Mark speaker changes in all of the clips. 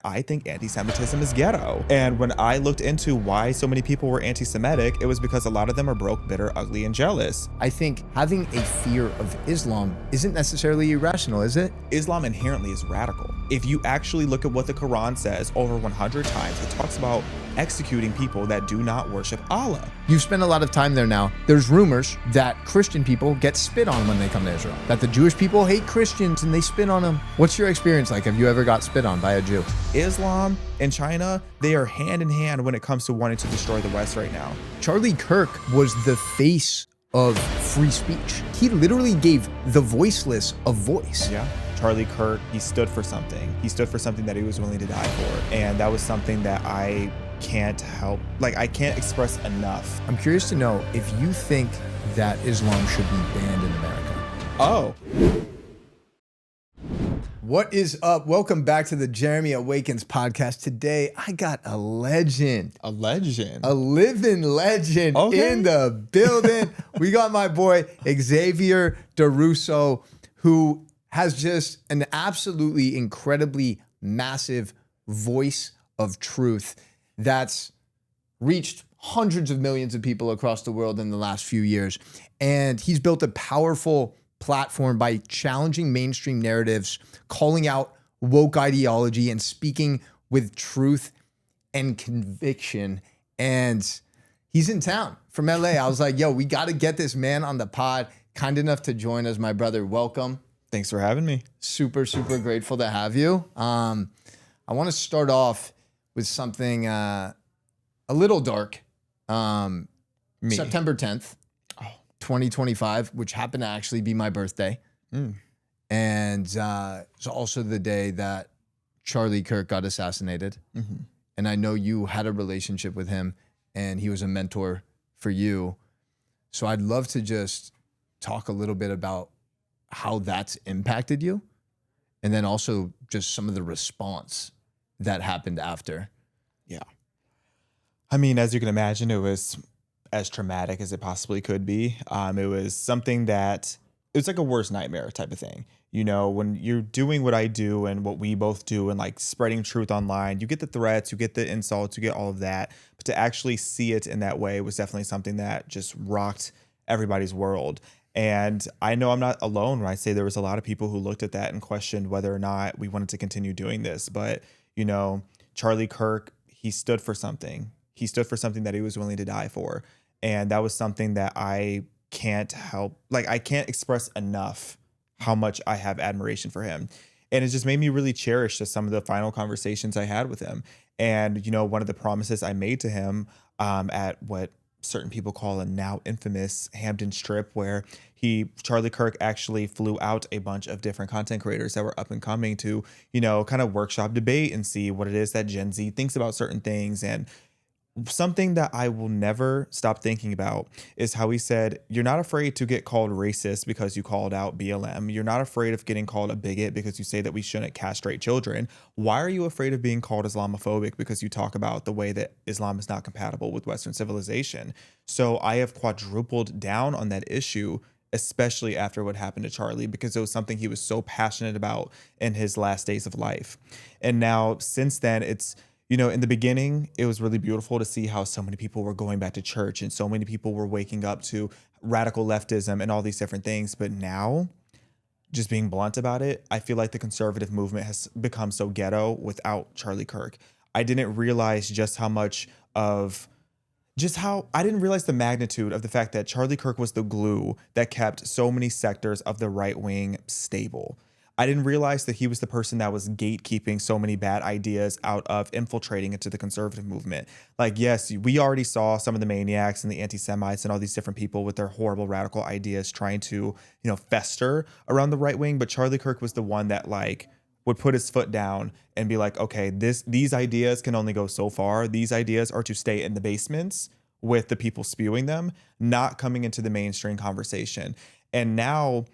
Speaker 1: I think anti-Semitism is ghetto. And when I looked into why so many people were anti-Semitic, it was because a lot of them are broke, bitter, ugly, and jealous.
Speaker 2: I think having a fear of Islam isn't necessarily irrational, is it?
Speaker 1: Islam inherently is radical. If you actually look at what the Quran says over 100 times, it talks about executing people that do not worship Allah.
Speaker 2: You've spent a lot of time there now. There's rumors that Christian people get spit on when they come to Israel, that the Jewish people hate Christians and they spit on them. What's your experience like? Have you ever got spit on by a Jew?
Speaker 1: Islam and China, they are hand in hand when it comes to wanting to destroy the West right now.
Speaker 2: Charlie Kirk was the face of free speech. He literally gave the voiceless a voice.
Speaker 1: Yeah. Charlie Kirk, he stood for something. He stood for something that he was willing to die for. And that was something that I can't help, I can't express enough.
Speaker 2: I'm curious to know if you think that Islam should be banned in America.
Speaker 1: Oh.
Speaker 2: What is up? Welcome back to the Jeremy Awakens podcast. Today, I got a legend.
Speaker 1: A legend?
Speaker 2: A living legend in the building. We got my boy, Xavier DuRousseau, who has just an absolutely incredibly massive voice of truth that's reached hundreds of millions of people across the world in the last few years. And he's built a powerful platform by challenging mainstream narratives, calling out woke ideology, and speaking with truth and conviction. And he's in town from LA. I was like, yo, we got to get this man on the pod. Kind enough to join us, my brother. Welcome.
Speaker 1: Thanks for having me.
Speaker 2: Super, super grateful to have you. I want to start off with something a little dark. September 10th, 2025, which happened to actually be my birthday. And it's also the day that Charlie Kirk got assassinated. And I know you had a relationship with him and he was a mentor for you. So I'd love to just talk a little bit about how that's impacted you. And then also just some of the response that happened after.
Speaker 1: Yeah. I mean, as you can imagine, it was as traumatic as it possibly could be. It was something that, it was like a worst nightmare type of thing. You know, when you're doing what I do and what we both do and like spreading truth online, you get the threats, you get the insults, you get all of that. But to actually see it in that way was definitely something that just rocked everybody's world. And I know I'm not alone when I say there was a lot of people who looked at that and questioned whether or not we wanted to continue doing this. But, you know, Charlie Kirk, he stood for something. He stood for something that he was willing to die for. And that was something that I can't help, I can't express enough how much I have admiration for him. And it just made me really cherish just some of the final conversations I had with him. And, you know, one of the promises I made to him at what certain people call a now infamous Hampton Strip, where Charlie Kirk actually flew out a bunch of different content creators that were up and coming to, you know, kind of workshop debate and see what it is that Gen Z thinks about certain things. And something that I will never stop thinking about is how he said, you're not afraid to get called racist because you called out BLM. You're not afraid of getting called a bigot because you say that we shouldn't castrate children. Why are you afraid of being called Islamophobic because you talk about the way that Islam is not compatible with Western civilization? So I have quadrupled down on that issue, especially after what happened to Charlie, because it was something he was so passionate about in his last days of life. And now since then, it's, you know, in the beginning, it was really beautiful to see how so many people were going back to church and so many people were waking up to radical leftism and all these different things. But now, just being blunt about it, I feel like the conservative movement has become so ghetto without Charlie Kirk. I didn't realize I didn't realize the magnitude of the fact that Charlie Kirk was the glue that kept so many sectors of the right wing stable. I didn't realize that he was the person that was gatekeeping so many bad ideas out of infiltrating into the conservative movement. Like, yes, we already saw some of the maniacs and the anti-Semites and all these different people with their horrible radical ideas trying to, you know, fester around the right wing. But Charlie Kirk was the one that would put his foot down and be like, okay, these ideas can only go so far. These ideas are to stay in the basements with the people spewing them, not coming into the mainstream conversation. And now,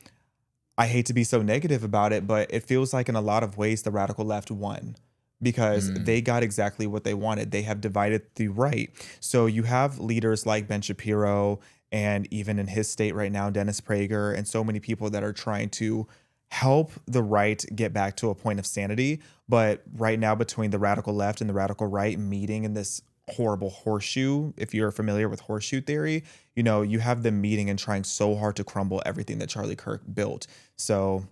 Speaker 1: I hate to be so negative about it, but it feels like in a lot of ways the radical left won because they got exactly what they wanted. They have divided the right. So you have leaders like Ben Shapiro and even in his state right now, Dennis Prager, and so many people that are trying to help the right get back to a point of sanity. But right now, between the radical left and the radical right meeting in this horrible horseshoe, if you're familiar with horseshoe theory, you have them meeting and trying so hard to crumble everything that Charlie Kirk built. So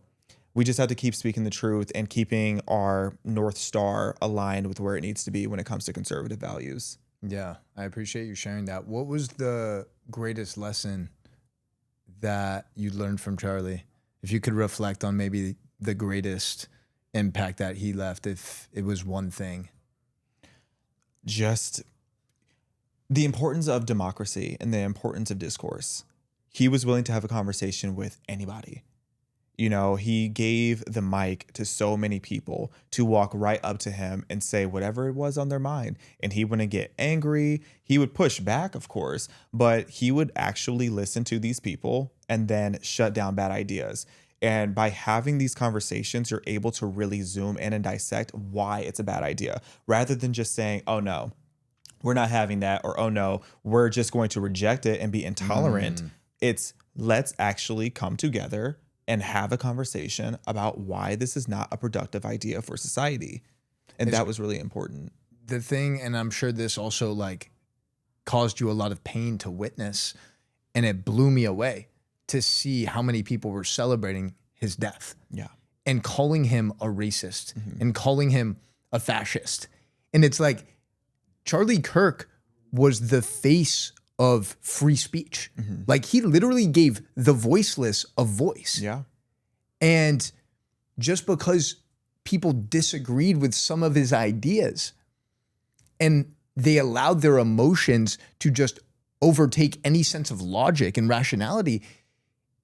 Speaker 1: we just have to keep speaking the truth and keeping our North Star aligned with where it needs to be when it comes to conservative values.
Speaker 2: Yeah, I appreciate you sharing that. What was the greatest lesson that you learned from Charlie? If you could reflect on maybe the greatest impact that he left, if it was one thing.
Speaker 1: Just the importance of democracy and the importance of discourse. He was willing to have a conversation with anybody. He gave the mic to so many people to walk right up to him and say whatever it was on their mind. And he wouldn't get angry. He would push back, of course, but he would actually listen to these people and then shut down bad ideas. And by having these conversations, you're able to really zoom in and dissect why it's a bad idea, rather than just saying, oh no, we're not having that, or oh no, we're just going to reject it and be intolerant. It's let's actually come together and have a conversation about why this is not a productive idea for society. And that was really important.
Speaker 2: The thing, and I'm sure this also caused you a lot of pain to witness, and it blew me away to see how many people were celebrating his death.
Speaker 1: Yeah.
Speaker 2: And calling him a racist and calling him a fascist. And it's like Charlie Kirk was the face of free speech. Like, he literally gave the voiceless a voice.
Speaker 1: Yeah.
Speaker 2: And just because people disagreed with some of his ideas and they allowed their emotions to just overtake any sense of logic and rationality,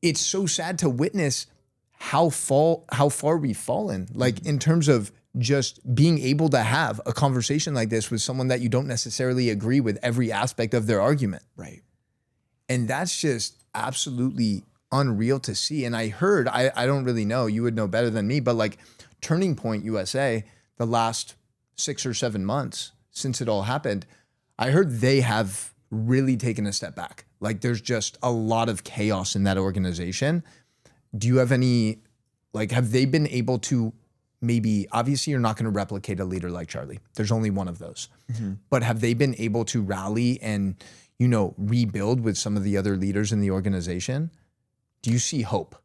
Speaker 2: it's so sad to witness how far we've fallen, like in terms of just being able to have a conversation like this with someone that you don't necessarily agree with every aspect of their argument.
Speaker 1: Right.
Speaker 2: And that's just absolutely unreal to see. And I heard, I don't really know, you would know better than me, but Turning Point USA, the last 6 or 7 months since it all happened, I heard they have really taken a step back. There's just a lot of chaos in that organization. Do you have any, have they been able to maybe, obviously you're not going to replicate a leader like Charlie. There's only one of those. But have they been able to rally and, rebuild with some of the other leaders in the organization? Do you see hope?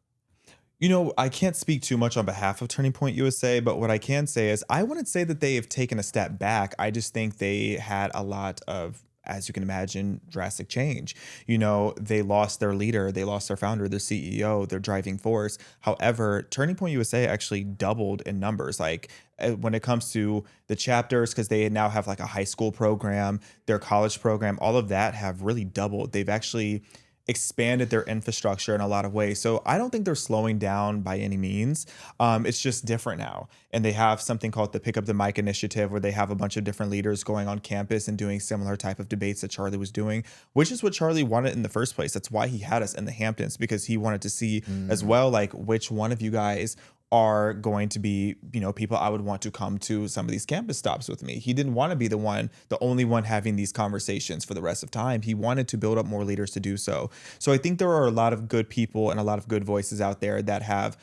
Speaker 1: I can't speak too much on behalf of Turning Point USA, but what I can say is I wouldn't say that they have taken a step back. I just think they had a lot of, as you can imagine, drastic change. They lost their leader, they lost their founder, their CEO, their driving force. However, Turning Point USA actually doubled in numbers. When it comes to the chapters, because they now have a high school program, their college program, all of that have really doubled. They've actually expanded their infrastructure in a lot of ways. So I don't think they're slowing down by any means. It's just different now. And they have something called the Pick Up the Mic initiative, where they have a bunch of different leaders going on campus and doing similar type of debates that Charlie was doing, which is what Charlie wanted in the first place. That's why he had us in the Hamptons, because he wanted to see as well, which one of you guys are going to be, people I would want to come to some of these campus stops with me. He didn't want to be the only one having these conversations for the rest of time. He wanted to build up more leaders to do so. So I think there are a lot of good people and a lot of good voices out there that have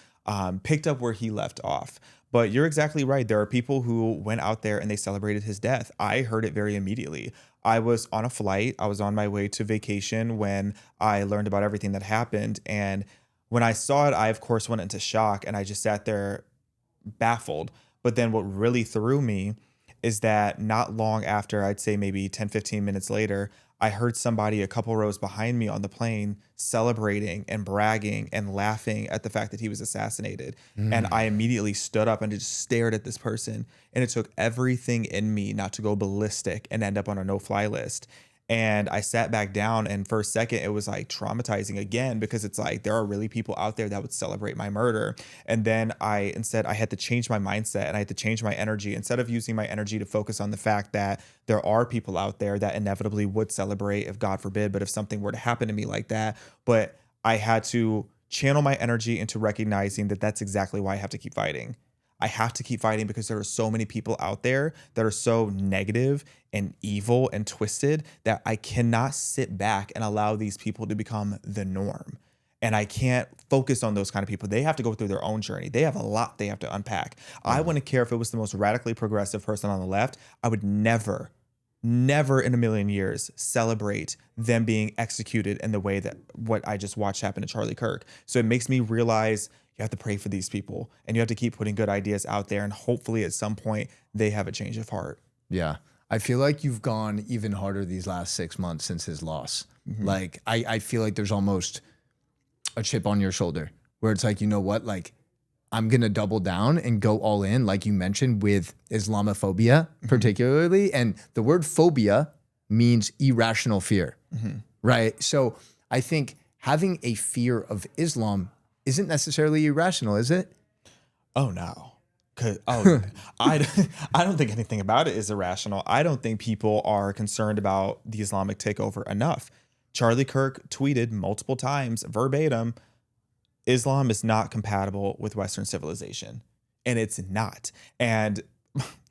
Speaker 1: picked up where he left off. But you're exactly right. There are people who went out there and they celebrated his death. I heard it very immediately. I was on a flight. I was on my way to vacation when I learned about everything that happened. And when I saw it, I, of course, went into shock, and I just sat there baffled. But then what really threw me is that not long after, I'd say maybe 10, 15 minutes later, I heard somebody a couple rows behind me on the plane celebrating and bragging and laughing at the fact that he was assassinated. And I immediately stood up and just stared at this person. And it took everything in me not to go ballistic and end up on a no-fly list. And I sat back down, and for a second, it was traumatizing again, because it's there are really people out there that would celebrate my murder. And then I had to change my mindset, and I had to change my energy. Instead of using my energy to focus on the fact that there are people out there that inevitably would celebrate, if God forbid, but if something were to happen to me like that, but I had to channel my energy into recognizing that that's exactly why I have to keep fighting. I have to keep fighting, because there are so many people out there that are so negative and evil and twisted that I cannot sit back and allow these people to become the norm. And I can't focus on those kind of people. They have to go through their own journey. They have a lot they have to unpack. I wouldn't care if it was the most radically progressive person on the left. I would never in a million years celebrate them being executed in the way that what I just watched happen to Charlie Kirk. So it makes me realize you have to pray for these people and you have to keep putting good ideas out there. And hopefully at some point they have a change of heart.
Speaker 2: Yeah. I feel like you've gone even harder these last 6 months since his loss. Like, I feel like there's almost a chip on your shoulder where it's like, you know what, like I'm going to double down and go all in, like you mentioned, with Islamophobia particularly. And the word phobia means irrational fear, right? So I think having a fear of Islam isn't necessarily irrational, is it?
Speaker 1: Oh, no. I don't think anything about it is irrational. I don't think people are concerned about the Islamic takeover enough. Charlie Kirk tweeted multiple times, verbatim, Islam is not compatible with Western civilization. And it's not. And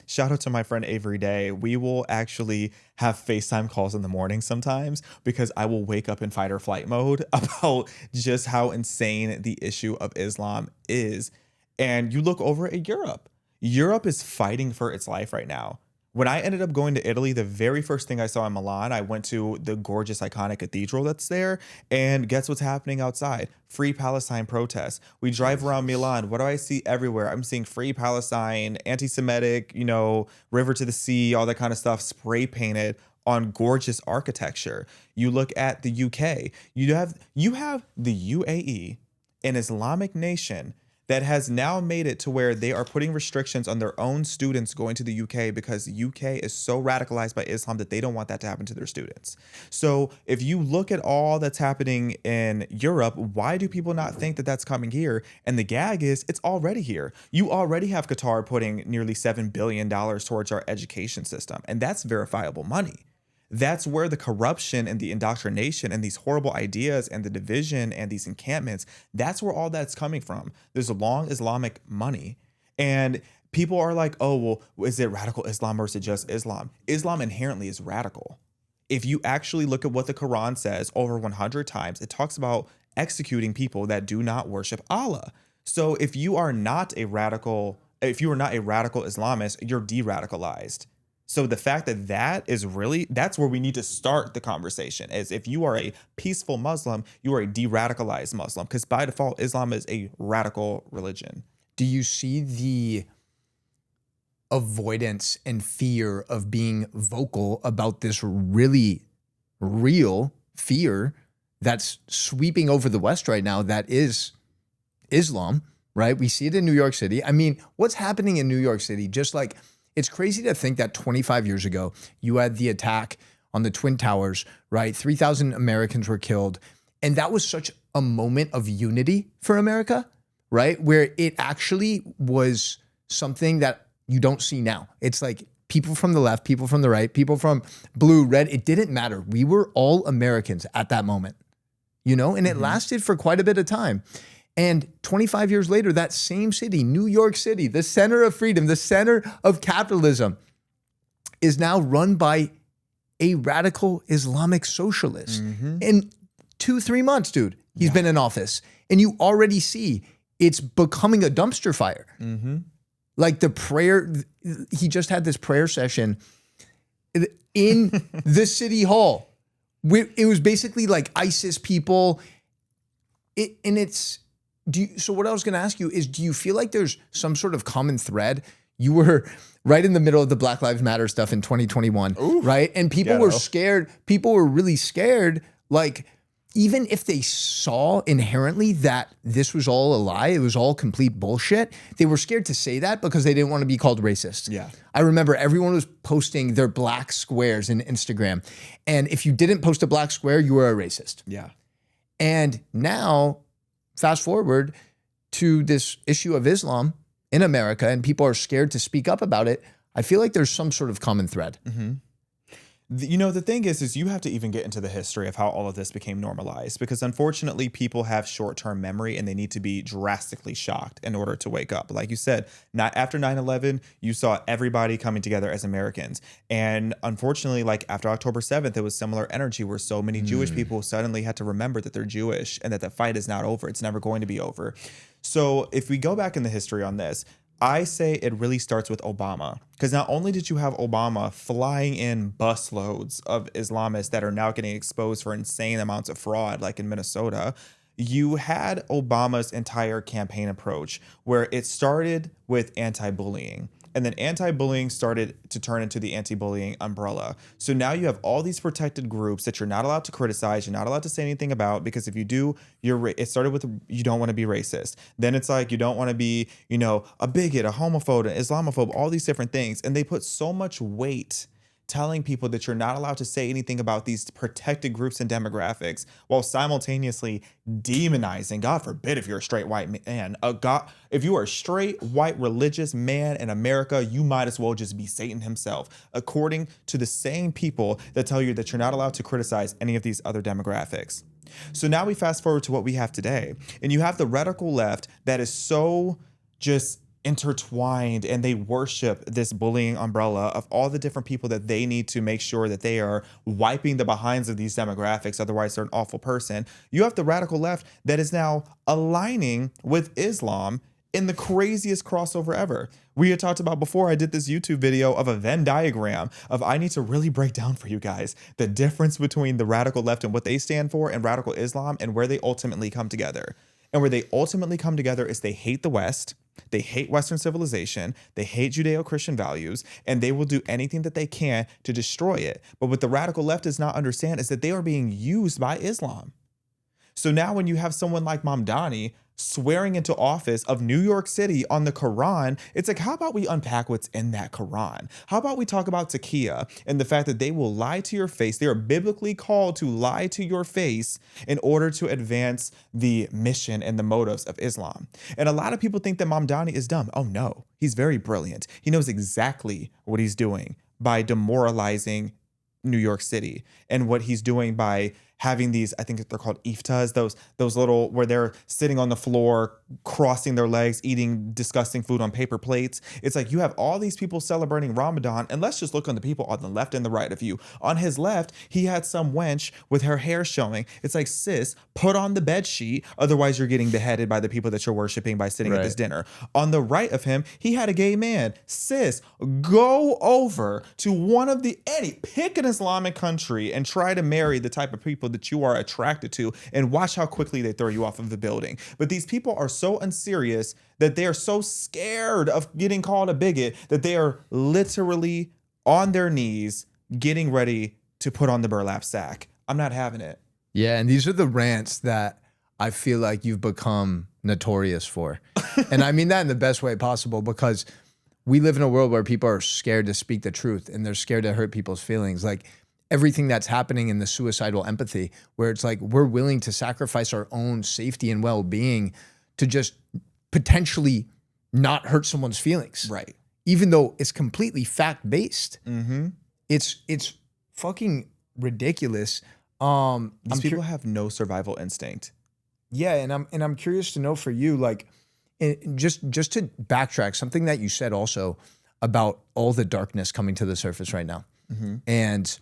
Speaker 1: shout out to my friend Avery Day. We will actually have FaceTime calls in the morning sometimes because I will wake up in fight or flight mode about just how insane the issue of Islam is. And you look over at Europe. Europe is fighting for its life right now. When I ended up going to Italy, the very first thing I saw in Milan, I went to the gorgeous, iconic cathedral that's there. And guess what's happening outside? Free Palestine protests. We drive around Milan. What do I see everywhere? I'm seeing Free Palestine, anti-Semitic, river to the sea, all that kind of stuff, spray painted on gorgeous architecture. You look at the UK. You have the UAE, an Islamic nation that has now made it to where they are putting restrictions on their own students going to the UK because the UK is so radicalized by Islam that they don't want that to happen to their students. So if you look at all that's happening in Europe, why do people not think that that's coming here? And the gag is it's already here. You already have Qatar putting nearly $7 billion towards our education system, and that's verifiable money. That's where the corruption and the indoctrination and these horrible ideas and the division and these encampments, that's where all that's coming from. There's a long Islamic money. And people are like, oh, well, is it radical Islam or is it just Islam? Islam inherently is radical. If you actually look at what the Quran says over 100 times, it talks about executing people that do not worship Allah. So if you are not a radical Islamist, you're de-radicalized. So the fact that's where we need to start the conversation, is if you are a peaceful Muslim, you are a de-radicalized Muslim, because by default, Islam is a radical religion.
Speaker 2: Do you see the avoidance and fear of being vocal about this really real fear that's sweeping over the West right now that is Islam, right? We see it in New York City. I mean, what's happening in New York City, just like, it's crazy to think that 25 years ago, you had the attack on the Twin Towers, right? 3,000 Americans were killed. And that was such a moment of unity for America, right? Where it actually was something that you don't see now. It's like people from the left, people from the right, people from blue, red, it didn't matter. We were all Americans at that moment, and it lasted for quite a bit of time. And 25 years later, that same city, New York City, the center of freedom, the center of capitalism, is now run by a radical Islamic socialist. In 2-3 months, dude, he's been in office. And you already see it's becoming a dumpster fire. Like the prayer, he just had this prayer session in the city hall. It was basically like ISIS people. So what I was going to ask you is, do you feel like there's some sort of common thread? You were right in the middle of the Black Lives Matter stuff in 2021, right? And people were scared. People were really scared. Like, even if they saw inherently that this was all a lie, it was all complete bullshit, they were scared to say that because they didn't want to be called racist. Yeah. I remember everyone was posting their black squares in Instagram. And if you didn't post a black square, you were a racist. Yeah. And now, fast forward to this issue of Islam in America, and people are scared to speak up about it. I feel like there's some sort of common thread.
Speaker 1: The thing is you have to even get into the history of how all of this became normalized, because unfortunately people have short-term memory and they need to be drastically shocked in order to wake up. Like you said, not after 9/11, you saw everybody coming together as Americans. And unfortunately, like after October 7th, it was similar energy where so many Jewish people suddenly had to remember that they're Jewish and that the fight is not over. It's never going to be over. So if we go back in the history on this, I say it really starts with Obama, because not only did you have Obama flying in busloads of Islamists that are now getting exposed for insane amounts of fraud, like in Minnesota, you had Obama's entire campaign approach where it started with anti-bullying. And then anti-bullying started to turn into the anti-bullying umbrella. So now you have all these protected groups that you're not allowed to criticize, you're not allowed to say anything about, because if you do, it started with you don't want to be racist. Then it's like you don't want to be, a bigot, a homophobe, an Islamophobe, all these different things. And they put so much weight telling people that you're not allowed to say anything about these protected groups and demographics, while simultaneously demonizing, God forbid if you're a straight white man, if you are a straight white religious man in America, you might as well just be Satan himself, according to the same people that tell you that you're not allowed to criticize any of these other demographics. So now we fast forward to what we have today, and you have the radical left that is so just intertwined, and they worship this bullying umbrella of all the different people that they need to make sure that they are wiping the behinds of these demographics, otherwise they're an awful person. You have the radical left that is now aligning with Islam in the craziest crossover ever. We had talked about before, I did this YouTube video of a Venn diagram of, I need to really break down for you guys the difference between the radical left and what they stand for and radical Islam, and where they ultimately come together. And where they ultimately come together is they hate the West, they hate Western civilization, they hate Judeo-Christian values, and they will do anything that they can to destroy it. But what the radical left does not understand is that they are being used by Islam. So now when you have someone like Mamdani swearing into office of New York City on the Quran, it's like, how about we unpack what's in that Quran? How about we talk about taqiyya and the fact that they will lie to your face? They are biblically called to lie to your face in order to advance the mission and the motives of Islam. And a lot of people think that Mamdani is dumb. Oh no, he's very brilliant. He knows exactly what he's doing by demoralizing New York City, and what he's doing by having these, I think they're called iftas, those little, where they're sitting on the floor, crossing their legs, eating disgusting food on paper plates. It's like you have all these people celebrating Ramadan, and let's just look on the people on the left and the right of you. On his left, he had some wench with her hair showing. It's like, sis, put on the bed sheet, otherwise you're getting beheaded by the people that you're worshiping by sitting at this dinner. On the right of him, he had a gay man. Sis, go over to pick an Islamic country and try to marry the type of people that you are attracted to, and watch how quickly they throw you off of the building. But these people are so unserious that they are so scared of getting called a bigot that they are literally on their knees getting ready to put on the burlap sack. I'm not having it.
Speaker 2: Yeah, and these are the rants that I feel like you've become notorious for. And I mean that in the best way possible, because we live in a world where people are scared to speak the truth, and they're scared to hurt people's feelings. Like everything that's happening in the suicidal empathy, where it's like we're willing to sacrifice our own safety and well-being to just potentially not hurt someone's feelings.
Speaker 1: Right.
Speaker 2: Even though it's completely fact-based.
Speaker 1: Mm-hmm.
Speaker 2: It's fucking ridiculous.
Speaker 1: These people have no survival instinct.
Speaker 2: Yeah, and I'm curious to know for you, like, just to backtrack, something that you said also about all the darkness coming to the surface right now, and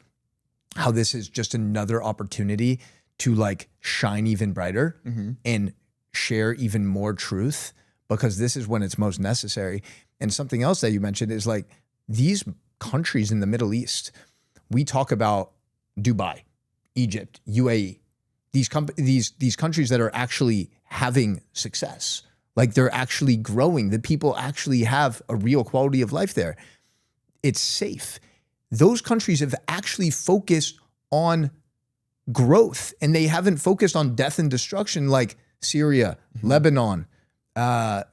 Speaker 2: how this is just another opportunity to like shine even brighter and share even more truth, because this is when it's most necessary. And something else that you mentioned is like these countries in the Middle East. We talk about Dubai, Egypt, UAE, these countries that are actually having success. Like they're actually growing. The people actually have a real quality of life there. It's safe. Those countries have actually focused on growth, and they haven't focused on death and destruction like Syria, Lebanon. You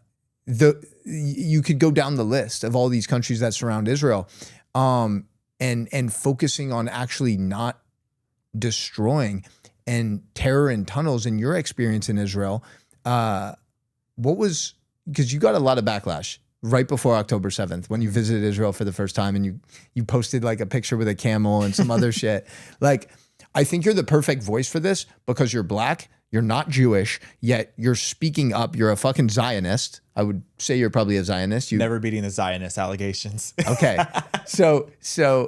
Speaker 2: could go down the list of all these countries that surround Israel, and focusing on actually not destroying. And terror in tunnels, in your experience in Israel, what was, because you got a lot of backlash right before October 7th when you visited Israel for the first time and you posted like a picture with a camel and some other shit. Like, I think you're the perfect voice for this because you're black, you're not Jewish, yet you're speaking up. You're a fucking Zionist. I would say you're probably a Zionist.
Speaker 1: Never beating the Zionist allegations.
Speaker 2: Okay. So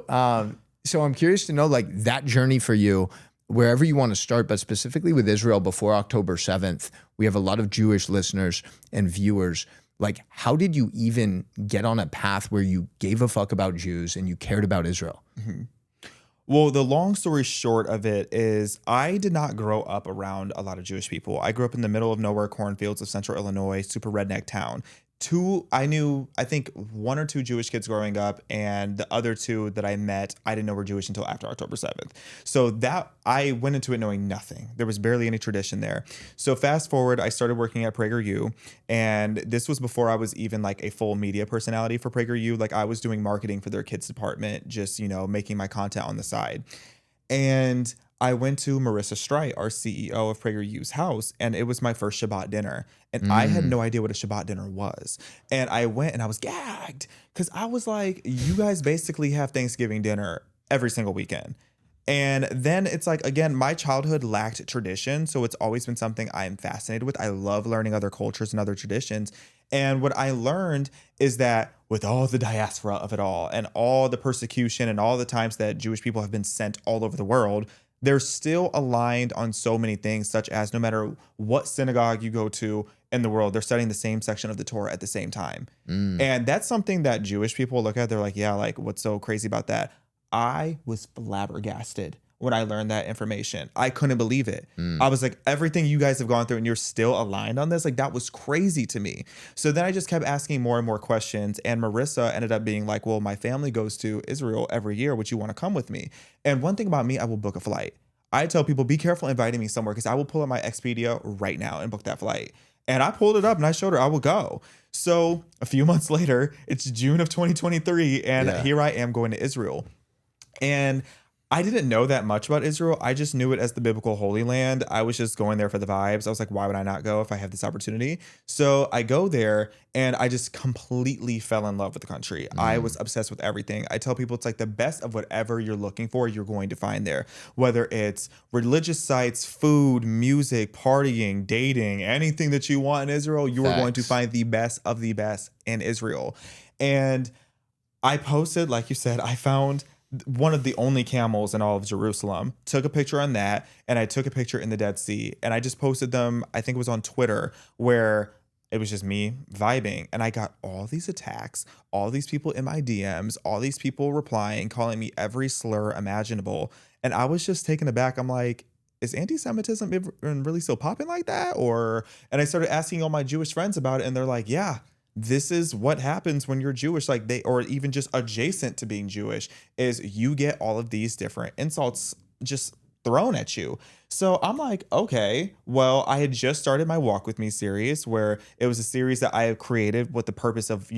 Speaker 2: I'm curious to know, like, that journey for you, wherever you want to start, but specifically with Israel before October 7th. We have a lot of Jewish listeners and viewers. Like, how did you even get on a path where you gave a fuck about Jews and you cared about Israel?
Speaker 1: Mm-hmm. Well, the long story short of it is I did not grow up around a lot of Jewish people. I grew up in the middle of nowhere cornfields of central Illinois, super redneck town. I think one or two Jewish kids growing up, and the other two that I met, I didn't know were Jewish until after October 7th. So that I went into it knowing nothing. There was barely any tradition there. So fast forward, I started working at PragerU, and this was before I was even like a full media personality for PragerU. Like, I was doing marketing for their kids department, just, making my content on the side. And I went to Marissa Streit, our CEO of PragerU's house, and it was my first Shabbat dinner. And I had no idea what a Shabbat dinner was. And I went and I was gagged because I was like, you guys basically have Thanksgiving dinner every single weekend. And then it's like, again, my childhood lacked tradition. So it's always been something I'm fascinated with. I love learning other cultures and other traditions. And what I learned is that with all the diaspora of it all and all the persecution and all the times that Jewish people have been sent all over the world, they're still aligned on so many things, such as no matter what synagogue you go to in the world, they're studying the same section of the Torah at the same time. And that's something that Jewish people look at. They're like, yeah, like, what's so crazy about that? I was flabbergasted when I learned that information. I couldn't believe it. I was like, everything you guys have gone through and you're still aligned on this, like, that was crazy to me. So then I just kept asking more and more questions, and Marissa ended up being like, well, my family goes to Israel every year. Would you want to come with me? And one thing about me, I will book a flight. I tell people, be careful inviting me somewhere because I will pull up my Expedia right now and book that flight. And I pulled it up and I showed her I will go. So a few months later, it's June of 2023, and here I am going to Israel. And I didn't know that much about Israel. I just knew it as the biblical Holy Land. I was just going there for the vibes. I was like, why would I not go if I have this opportunity? So I go there and I just completely fell in love with the country. I was obsessed with everything. I tell people it's like the best of whatever you're looking for, you're going to find there. Whether it's religious sites, food, music, partying, dating, anything that you want in Israel, you are going to find the best of the best in Israel. And I posted, like you said, I found one of the only camels in all of Jerusalem, took a picture on that, and I took a picture in the Dead Sea, and I just posted them. I think it was on Twitter, where it was just me vibing, and I got all these attacks, all these people in my DMs, all these people replying, calling me every slur imaginable, and I was just taken aback. I'm like, is anti-Semitism really still popping like that? And I started asking all my Jewish friends about it, and they're like, yeah, this is what happens when you're Jewish, like or even just adjacent to being Jewish, is you get all of these different insults just thrown at you. So I'm like, okay, well, I had just started my Walk With Me series, where it was a series that I have created with the purpose of,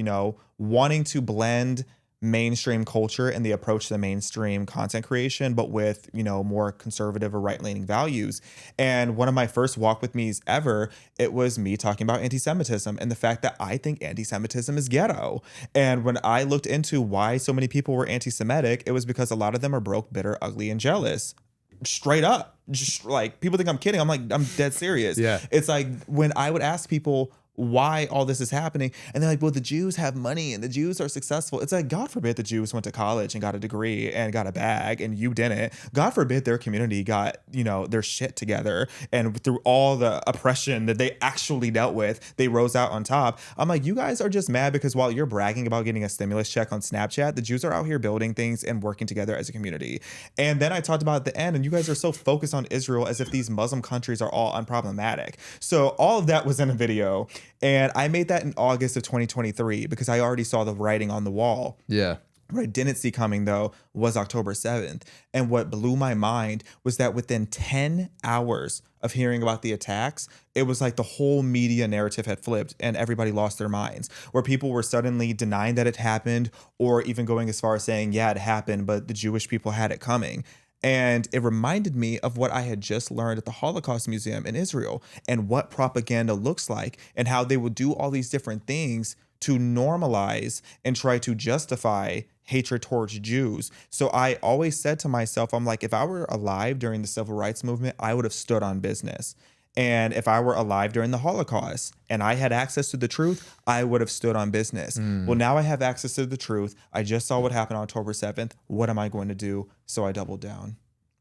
Speaker 1: wanting to blend mainstream culture and the approach to the mainstream content creation, but with, more conservative or right-leaning values. And one of my first Walk With Me's ever, it was me talking about anti-Semitism and the fact that I think anti-Semitism is ghetto. And when I looked into why so many people were anti-Semitic, it was because a lot of them are broke, bitter, ugly, and jealous. Straight up. Just like, people think I'm kidding. I'm like, I'm dead serious.
Speaker 2: Yeah.
Speaker 1: It's like when I would ask people why all this is happening, and they're like, well, the Jews have money and the Jews are successful. It's like, God forbid the Jews went to college and got a degree and got a bag and you didn't. God forbid their community got, their shit together, and through all the oppression that they actually dealt with, they rose out on top. I'm like, you guys are just mad because while you're bragging about getting a stimulus check on Snapchat, the Jews are out here building things and working together as a community. And then I talked about at the end, and you guys are so focused on Israel as if these Muslim countries are all unproblematic. So all of that was in a video. And I made that in August of 2023 because I already saw the writing on the wall.
Speaker 2: Yeah.
Speaker 1: What I didn't see coming, though, was October 7th. And what blew my mind was that within 10 hours of hearing about the attacks, it was like the whole media narrative had flipped and everybody lost their minds, where people were suddenly denying that it happened, or even going as far as saying, yeah, it happened, but the Jewish people had it coming. And it reminded me of what I had just learned at the Holocaust Museum in Israel, and what propaganda looks like, and how they will do all these different things to normalize and try to justify hatred towards Jews. So I always said to myself, I'm like, if I were alive during the civil rights movement, I would have stood on business. And if I were alive during the Holocaust and I had access to the truth, I would have stood on business. Well, now I have access to the truth. I just saw what happened on October 7th. What am I going to do? So I doubled down.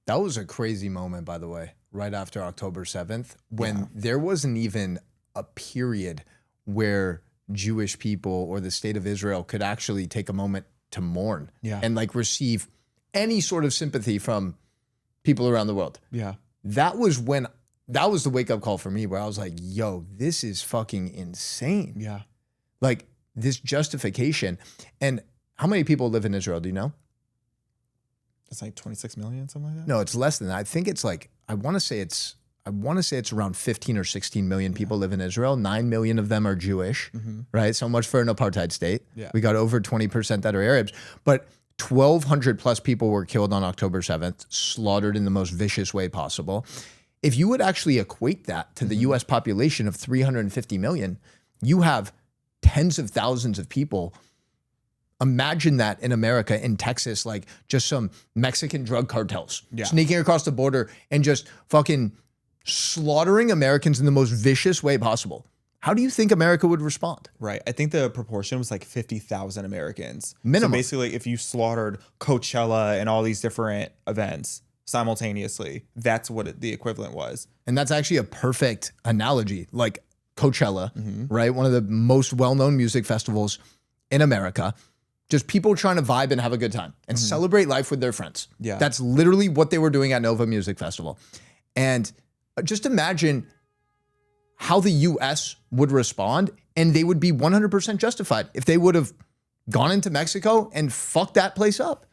Speaker 2: That was a crazy moment, by the way, right after October 7th, when there wasn't even a period where Jewish people or the state of Israel could actually take a moment to mourn and like receive any sort of sympathy from people around the world.
Speaker 1: Yeah.
Speaker 2: That was the wake up call for me, where I was like, yo, this is fucking insane.
Speaker 1: Yeah.
Speaker 2: Like this justification. And how many people live in Israel? Do you know?
Speaker 1: It's like 26 million, something like that.
Speaker 2: No, it's less than that. I think it's like, I want to say it's around 15 or 16 million people live in Israel. 9 million of them are Jewish, right? So much for an apartheid state.
Speaker 1: Yeah.
Speaker 2: We got over 20% that are Arabs, but 1,200 plus people were killed on October 7th, slaughtered in the most vicious way possible. If you would actually equate that to the US population of 350 million, you have tens of thousands of people. Imagine that in America, in Texas, like just some Mexican drug cartels sneaking across the border and just fucking slaughtering Americans in the most vicious way possible. How do you think America would respond?
Speaker 1: Right. I think the proportion was like 50,000 Americans.
Speaker 2: Minimum.
Speaker 1: So basically, if you slaughtered Coachella and all these different events simultaneously, that's what the equivalent was.
Speaker 2: And that's actually a perfect analogy. Like Coachella, right? One of the most well-known music festivals in America. Just people trying to vibe and have a good time and celebrate life with their friends.
Speaker 1: Yeah.
Speaker 2: That's literally what they were doing at Nova Music Festival. And just imagine how the US would respond, and they would be 100% justified if they would have gone into Mexico and fucked that place up,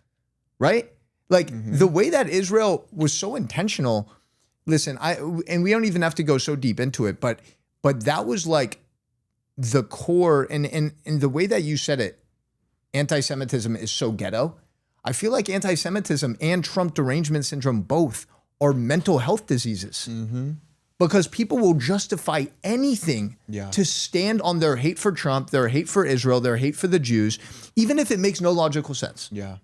Speaker 2: right? Like the way that Israel was so intentional. Listen, and we don't even have to go so deep into it, but that was like the core, and the way that you said it, anti-Semitism is so ghetto. I feel like anti-Semitism and Trump derangement syndrome both are mental health diseases. Because people will justify anything to stand on their hate for Trump, their hate for Israel, their hate for the Jews, even if it makes no logical sense.
Speaker 1: Yeah.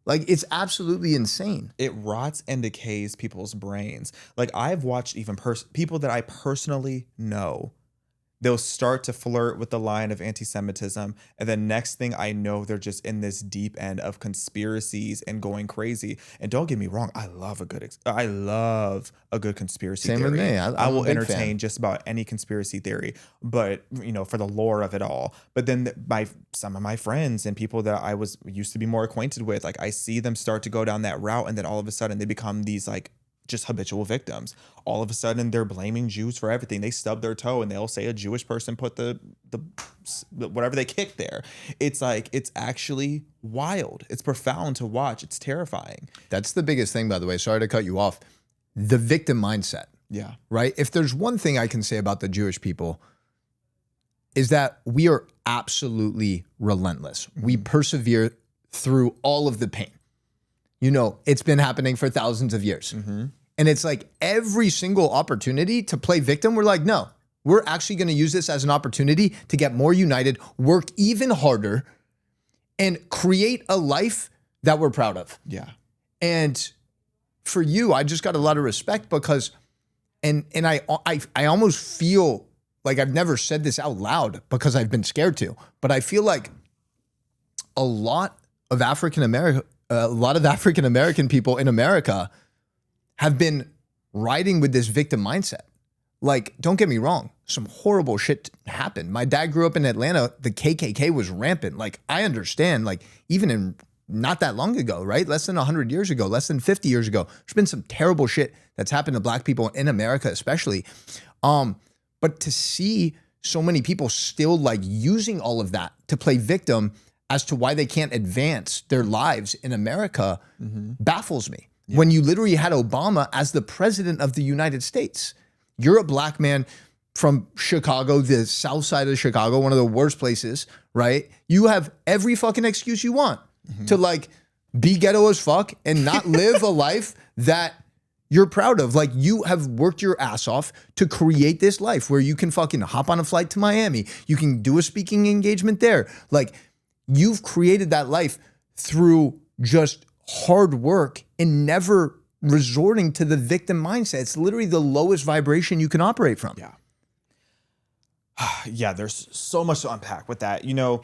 Speaker 2: Like, it's absolutely insane.
Speaker 1: It rots and decays people's brains. Like, I've watched even people that I personally know, they'll start to flirt with the line of anti-Semitism, and then next thing I know, they're just in this deep end of conspiracies and going crazy. And don't get me wrong, I love a good conspiracy
Speaker 2: Same
Speaker 1: theory.
Speaker 2: with me.
Speaker 1: I will
Speaker 2: I'm a big
Speaker 1: entertain
Speaker 2: fan.
Speaker 1: just about any conspiracy theory, but for the lore of it all. But then some of my friends and people that I used to be more acquainted with, like I see them start to go down that route, and then all of a sudden they become these like just habitual victims. All of a sudden they're blaming Jews for everything. They stub their toe and they'll say a Jewish person put the whatever they kicked there. It's like, it's actually wild. It's profound to watch. It's terrifying.
Speaker 2: That's the biggest thing, by the way. Sorry to cut you off. The victim mindset.
Speaker 1: Yeah.
Speaker 2: Right? If there's one thing I can say about the Jewish people, is that we are absolutely relentless. We persevere through all of the pain. It's been happening for thousands of years. And it's like every single opportunity to play victim, we're like, no, we're actually going to use this as an opportunity to get more united, work even harder, and create a life that we're proud of.
Speaker 1: Yeah.
Speaker 2: And for you, I just got a lot of respect because, and I almost feel like I've never said this out loud because I've been scared to, but I feel like a lot of African American people in America have been riding with this victim mindset. Like, don't get me wrong, some horrible shit happened. My dad grew up in Atlanta. The KKK was rampant. Like, I understand, like, even in not that long ago, right? Less than 100 years ago, less than 50 years ago, there's been some terrible shit that's happened to Black people in America, especially. But to see so many people still like using all of that to play victim as to why they can't advance their lives in America baffles me. Yeah. When you literally had Obama as the president of the United States, you're a Black man from Chicago, the south side of Chicago, one of the worst places, right? You have every fucking excuse you want to like be ghetto as fuck and not live a life that you're proud of. Like, you have worked your ass off to create this life where you can fucking hop on a flight to Miami. You can do a speaking engagement there. Like, you've created that life through just hard work and never resorting to the victim mindset. It's literally the lowest vibration you can operate from.
Speaker 1: Yeah. Yeah, there's so much to unpack with that. You know,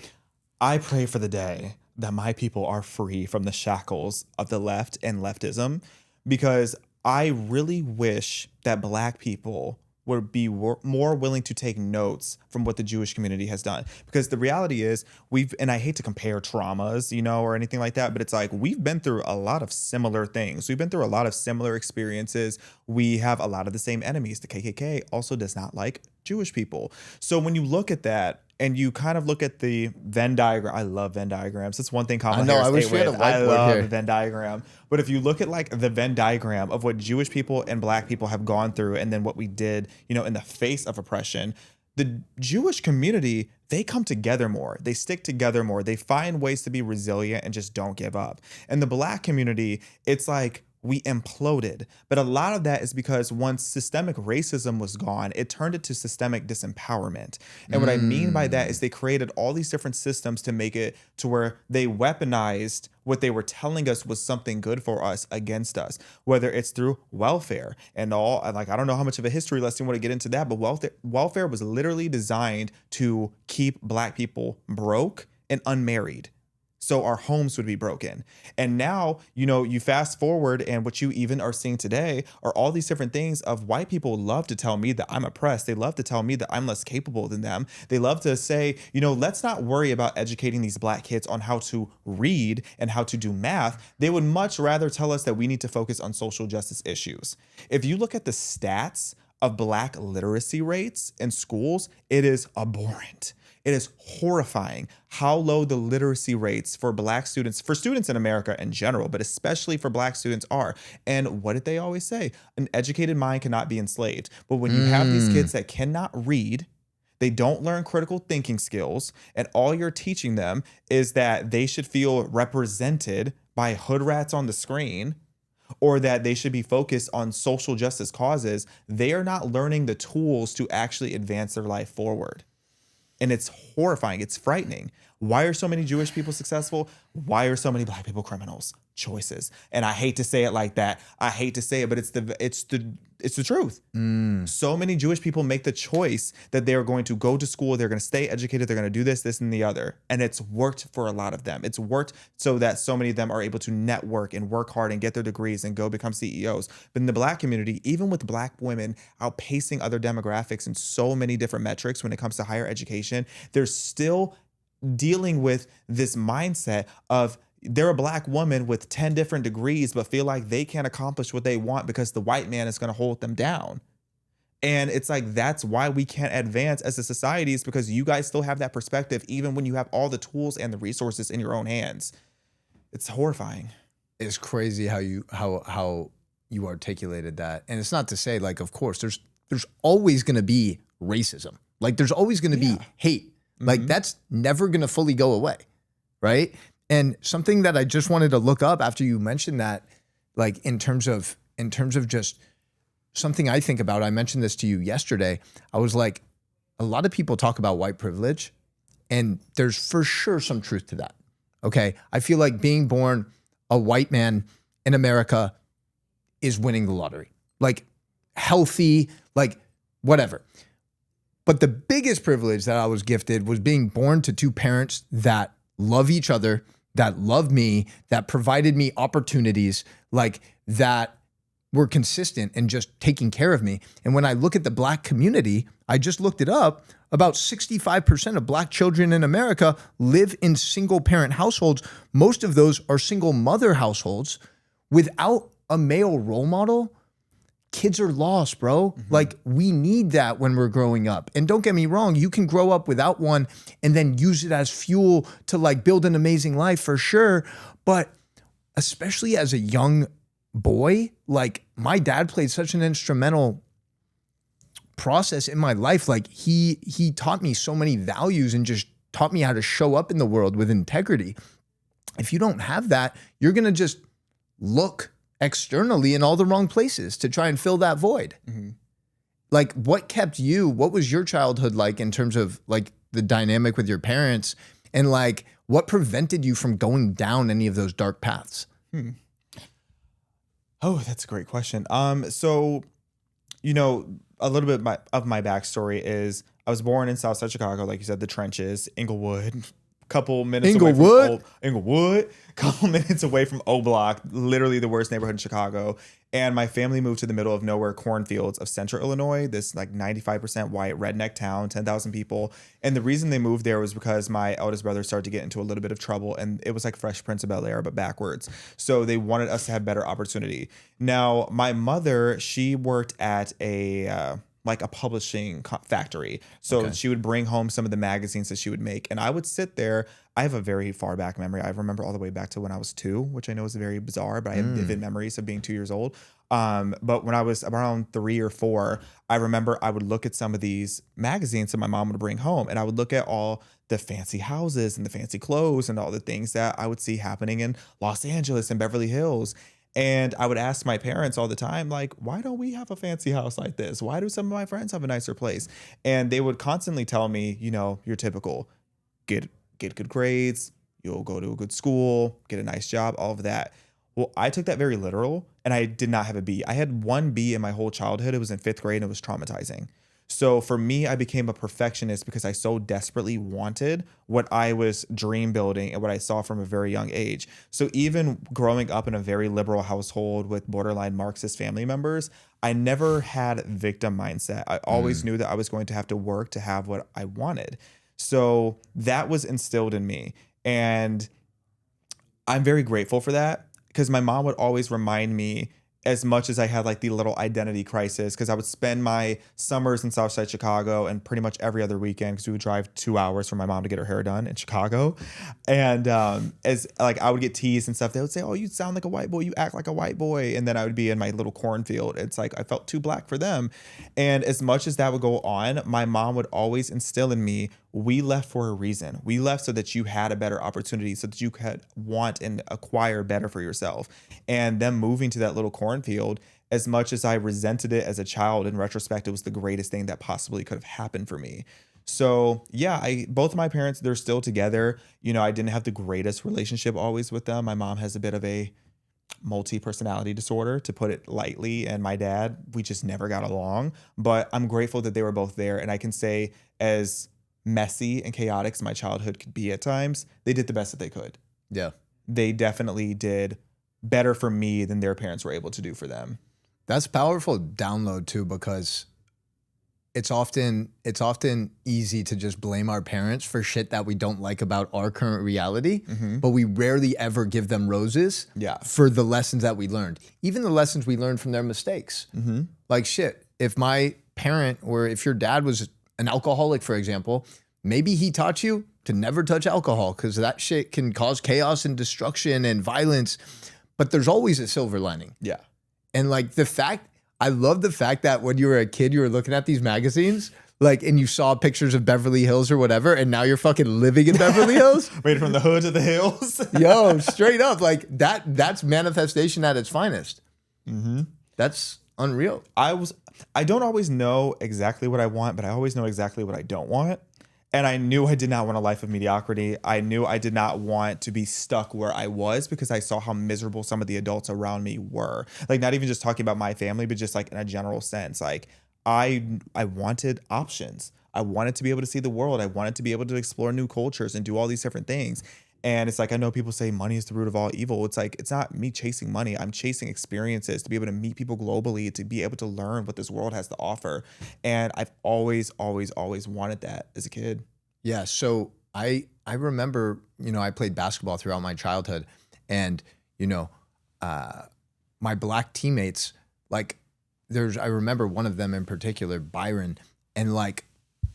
Speaker 1: I pray for the day that my people are free from the shackles of the left and leftism, because I really wish that Black people would be more willing to take notes from what the Jewish community has done. Because the reality is and I hate to compare traumas, you know, or anything like that, but it's like, we've been through a lot of similar things. We've been through a lot of similar experiences. We have a lot of the same enemies. The KKK also does not like Jewish people. So when you look at that, and you kind of look at the Venn diagram. I love Venn diagrams. That's one thing Kamala Harris ate with. I love the Venn diagram. But if you look at like the Venn diagram of what Jewish people and Black people have gone through, and then what we did, you know, in the face of oppression, the Jewish community, they come together more. They stick together more. They find ways to be resilient and just don't give up. And the Black community, it's like, we imploded. But a lot of that is because once systemic racism was gone, it turned into systemic disempowerment. And what I mean by that is they created all these different systems to make it to where they weaponized what they were telling us was something good for us against us, whether it's through welfare and all. Like, I don't know how much of a history lesson you want to get into that, but welfare was literally designed to keep Black people broke and unmarried, so our homes would be broken. And now, you know, you fast forward, and what you even are seeing today are all these different things of white people love to tell me that I'm oppressed. They love to tell me that I'm less capable than them. They love to say, you know, let's not worry about educating these Black kids on how to read and how to do math. They would much rather tell us that we need to focus on social justice issues. If you look at the stats of Black literacy rates in schools, it is abhorrent. It is horrifying how low the literacy rates for Black students, for students in America in general, but especially for Black students are. And what did they always say? An educated mind cannot be enslaved. But when you have these kids that cannot read, they don't learn critical thinking skills, and all you're teaching them is that they should feel represented by hood rats on the screen, or that they should be focused on social justice causes, they are not learning the tools to actually advance their life forward. And it's horrifying. It's frightening. Why are so many Jewish people successful? Why are so many Black people criminals? Choices. And I hate to say it like that. I hate to say it, but it's the truth. So many Jewish people make the choice that they are going to go to school, they're going to stay educated, they're going to do this, and the other. And it's worked for a lot of them. It's worked so that so many of them are able to network and work hard and get their degrees and go become CEOs. But in the Black community, even with Black women outpacing other demographics in so many different metrics when it comes to higher education, they're still dealing with this mindset of they're a Black woman with 10 different degrees, but feel like they can't accomplish what they want because the white man is going to hold them down. And it's like, that's why we can't advance as a society, is because you guys still have that perspective, even when you have all the tools and the resources in your own hands. It's horrifying.
Speaker 2: It's crazy how you articulated that. And it's not to say, like, of course, there's always going to be racism. Like, there's always going to be hate. Like, that's never going to fully go away, right? And something that I just wanted to look up after you mentioned that, like, in terms of just something I think about, I mentioned this to you yesterday. I was like, a lot of people talk about white privilege, and there's for sure some truth to that. Okay. I feel like being born a white man in America is winning the lottery, like healthy, like whatever. But the biggest privilege that I was gifted was being born to two parents that love each other, that love me, that provided me opportunities, like that were consistent and just taking care of me. And when I look at the Black community, I just looked it up, about 65% of Black children in America live in single parent households. Most of those are single mother households. Without a male role model, kids are lost, bro. Like, we need that when we're growing up. And don't get me wrong, you can grow up without one and then use it as fuel to like build an amazing life for sure. But especially as a young boy, like, my dad played such an instrumental process in my life. Like, he taught me so many values and just taught me how to show up in the world with integrity. If you don't have that, you're going to just look externally in all the wrong places to try and fill that void. Like, what was your childhood like in terms of like the dynamic with your parents, and like what prevented you from going down any of those dark paths?
Speaker 1: Oh, that's a great question. So, you know, a little bit of my backstory is I was born in Southside Chicago, like you said, the trenches, Inglewood, couple minutes away from Inglewood, couple minutes away from O Block, literally the worst neighborhood in Chicago. And my family moved to the middle of nowhere cornfields of central Illinois, this like 95% white redneck town, 10,000 people. And the reason they moved there was because my eldest brother started to get into a little bit of trouble, and it was like Fresh Prince of Bel-Air, but backwards. So they wanted us to have better opportunity. Now, my mother, she worked at a publishing factory. So she would bring home some of the magazines that she would make. And I would sit there. I have a very far back memory. I remember all the way back to when I was 2, which I know is very bizarre, but I have vivid memories of being 2 years old. But when I was around 3 or 4, I remember I would look at some of these magazines that my mom would bring home, and I would look at all the fancy houses and the fancy clothes and all the things that I would see happening in Los Angeles and Beverly Hills. And I would ask my parents all the time, like, why don't we have a fancy house like this? Why do some of my friends have a nicer place? And they would constantly tell me, you know, you're typical, get good grades, you'll go to a good school, get a nice job, all of that. Well, I took that very literal, and I did not have a B. I had 1 B in my whole childhood. It was in 5th grade, and it was traumatizing. So for me, I became a perfectionist because I so desperately wanted what I was dream building and what I saw from a very young age. So even growing up in a very liberal household with borderline Marxist family members, I never had victim mindset. I always knew that I was going to have to work to have what I wanted. So that was instilled in me. And I'm very grateful for that, because my mom would always remind me, as much as I had like the little identity crisis, because I would spend my summers in Southside Chicago and pretty much every other weekend, because we would drive 2 hours for my mom to get her hair done in Chicago. And as like I would get teased and stuff, they would say, oh, you sound like a white boy, you act like a white boy. And then I would be in my little cornfield. It's like I felt too black for them. And as much as that would go on, my mom would always instill in me, we left for a reason. We left so that you had a better opportunity, so that you could want and acquire better for yourself. And them moving to that little cornfield, as much as I resented it as a child, in retrospect, it was the greatest thing that possibly could have happened for me. So yeah, both of my parents, they're still together. You know, I didn't have the greatest relationship always with them. My mom has a bit of a multi-personality disorder, to put it lightly, and my dad, we just never got along. But I'm grateful that they were both there. And I can say, as messy and chaotic as my childhood could be at times, they did the best that they could.
Speaker 2: Yeah.
Speaker 1: They definitely did better for me than their parents were able to do for them.
Speaker 2: That's powerful download too, because it's often easy to just blame our parents for shit that we don't like about our current reality, but we rarely ever give them roses for the lessons that we learned. Even the lessons we learned from their mistakes. Like shit, if my parent, or if your dad was an alcoholic, for example, maybe he taught you to never touch alcohol, because that shit can cause chaos and destruction and violence. But there's always a silver lining. Yeah. And like I love the fact that when you were a kid, you were looking at these magazines, like, and you saw pictures of Beverly Hills or whatever, and now you're fucking living in Beverly Hills.
Speaker 1: Wait, from the hood to the hills.
Speaker 2: Yo, straight up, like that's manifestation at its finest. That's unreal.
Speaker 1: I don't always know exactly what I want, but I always know exactly what I don't want. And I knew I did not want a life of mediocrity. I knew I did not want to be stuck where I was, because I saw how miserable some of the adults around me were. Like, not even just talking about my family, but just like in a general sense. Like, I wanted options. I wanted to be able to see the world. I wanted to be able to explore new cultures and do all these different things. And it's like, I know people say money is the root of all evil. It's like, it's not me chasing money. I'm chasing experiences, to be able to meet people globally, to be able to learn what this world has to offer. And I've always, always, always wanted that as a kid.
Speaker 2: Yeah. So I remember, you know, I played basketball throughout my childhood, and, you know, my black teammates, like I remember one of them in particular, Byron, and like,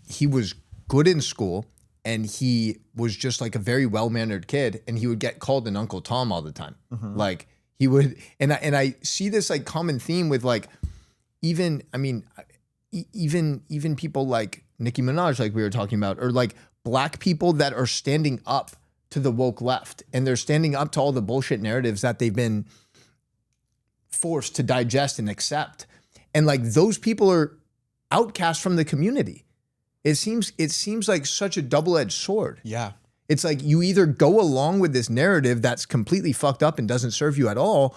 Speaker 2: he was good in school, and he was just like a very well-mannered kid, and he would get called an Uncle Tom all the time. Like he would, and I see this like common theme with like, even people like Nicki Minaj, like we were talking about, or like black people that are standing up to the woke left, and they're standing up to all the bullshit narratives that they've been forced to digest and accept. And like those people are outcast from the community. It seems like such a double-edged sword.
Speaker 1: Yeah.
Speaker 2: It's like you either go along with this narrative that's completely fucked up and doesn't serve you at all,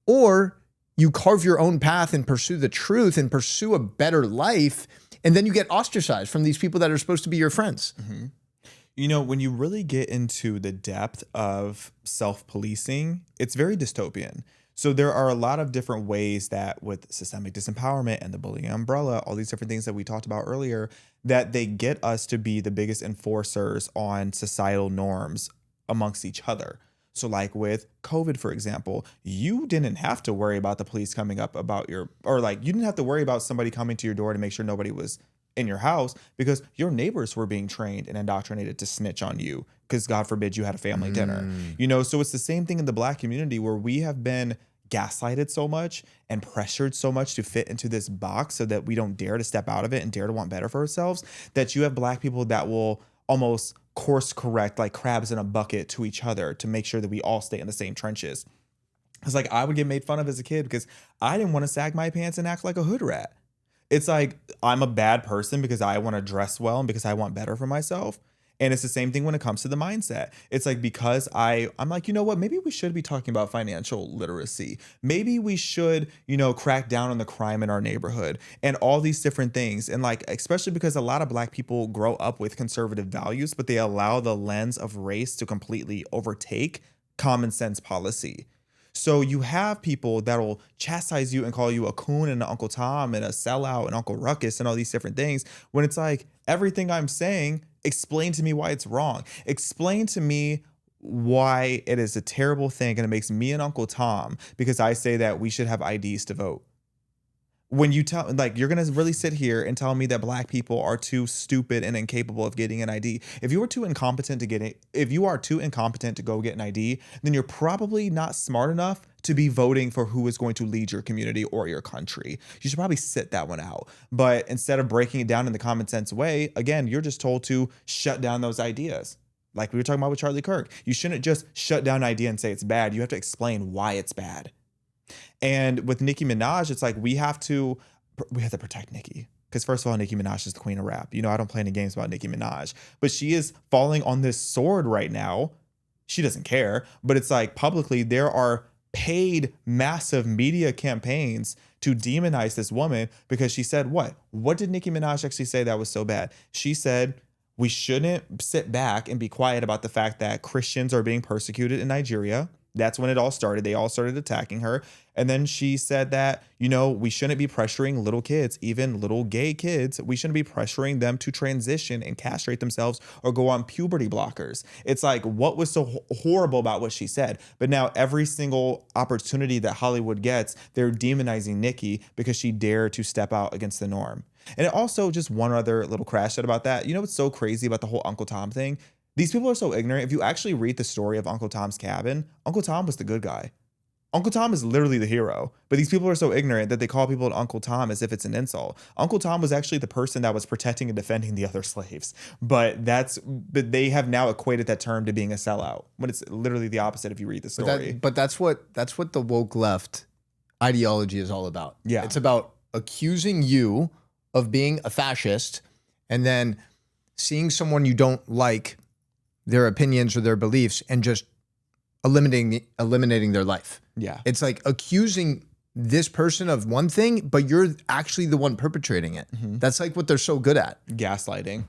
Speaker 2: or you carve your own path and pursue the truth and pursue a better life, and then you get ostracized from these people that are supposed to be your friends.
Speaker 1: Mm-hmm. You know, when you really get into the depth of self-policing, it's very dystopian. So there are a lot of different ways that with systemic disempowerment and the bullying umbrella, all these different things that we talked about earlier, that they get us to be the biggest enforcers on societal norms amongst each other. So like with COVID, for example, you didn't have to worry about the police coming up about you didn't have to worry about somebody coming to your door to make sure nobody was in your house because your neighbors were being trained and indoctrinated to snitch on you because God forbid you had a family dinner. You know, so it's the same thing in the Black community where we have been gaslighted so much and pressured so much to fit into this box so that we don't dare to step out of it and dare to want better for ourselves, that you have Black people that will almost course correct like crabs in a bucket to each other to make sure that we all stay in the same trenches. It's like I would get made fun of as a kid because I didn't want to sag my pants and act like a hood rat. It's like I'm a bad person because I want to dress well and because I want better for myself. And it's the same thing when it comes to the mindset. It's like because I'm like, you know what, maybe we should be talking about financial literacy. Maybe we should, you know, crack down on the crime in our neighborhood and all these different things. And like, especially because a lot of Black people grow up with conservative values, but they allow the lens of race to completely overtake common sense policy. So you have people that will chastise you and call you a coon and an Uncle Tom and a sellout and Uncle Ruckus and all these different things when it's like everything I'm saying, explain to me why it's wrong. Explain to me why it is a terrible thing and it makes me an Uncle Tom because I say that we should have IDs to vote. When you tell, like, you're going to really sit here and tell me that Black people are too stupid and incapable of getting an ID. If you are too incompetent to go get an ID, then you're probably not smart enough to be voting for who is going to lead your community or your country. You should probably sit that one out. But instead of breaking it down in the common sense way, again, you're just told to shut down those ideas. Like we were talking about with Charlie Kirk. You shouldn't just shut down an idea and say it's bad. You have to explain why it's bad. And with Nicki Minaj, it's like we have to protect Nicki. Because first of all, Nicki Minaj is the queen of rap. You know, I don't play any games about Nicki Minaj. But she is falling on this sword right now. She doesn't care. But it's like publicly there are paid massive media campaigns to demonize this woman because she said what? What did Nicki Minaj actually say that was so bad? She said we shouldn't sit back and be quiet about the fact that Christians are being persecuted in Nigeria. That's when it all started. They all started attacking her. And then she said that, you know, we shouldn't be pressuring little kids, even little gay kids. We shouldn't be pressuring them to transition and castrate themselves or go on puberty blockers. It's like, what was so horrible about what she said? But now every single opportunity that Hollywood gets, they're demonizing Nicki because she dared to step out against the norm. And it also, just one other little crash out about that. You know what's so crazy about the whole Uncle Tom thing? These people are so ignorant. If you actually read the story of Uncle Tom's Cabin, Uncle Tom was the good guy. Uncle Tom is literally the hero. But these people are so ignorant that they call people Uncle Tom as if it's an insult. Uncle Tom was actually the person that was protecting and defending the other slaves. But they have now equated that term to being a sellout, when it's literally the opposite if you read the story.
Speaker 2: But that's what the woke left ideology is all about.
Speaker 1: Yeah.
Speaker 2: It's about accusing you of being a fascist and then seeing someone you don't like, their opinions or their beliefs, and just eliminating their life.
Speaker 1: Yeah.
Speaker 2: It's like accusing this person of one thing, but you're actually the one perpetrating it. Mm-hmm. That's like what they're so good at.
Speaker 1: Gaslighting.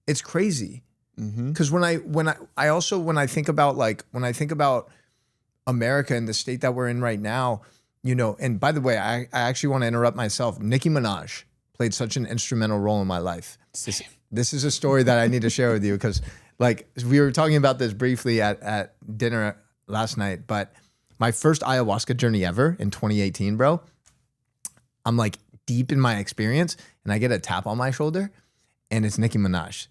Speaker 2: It's crazy. Because when I think about America and the state that we're in right now, you know, and by the way, I actually want to interrupt myself. Nicki Minaj played such an instrumental role in my life. This is a story that I need to share with you because, like, we were talking about this briefly at dinner last night, but my first ayahuasca journey ever in 2018, bro, I'm like deep in my experience and I get a tap on my shoulder and it's Nicki Minaj.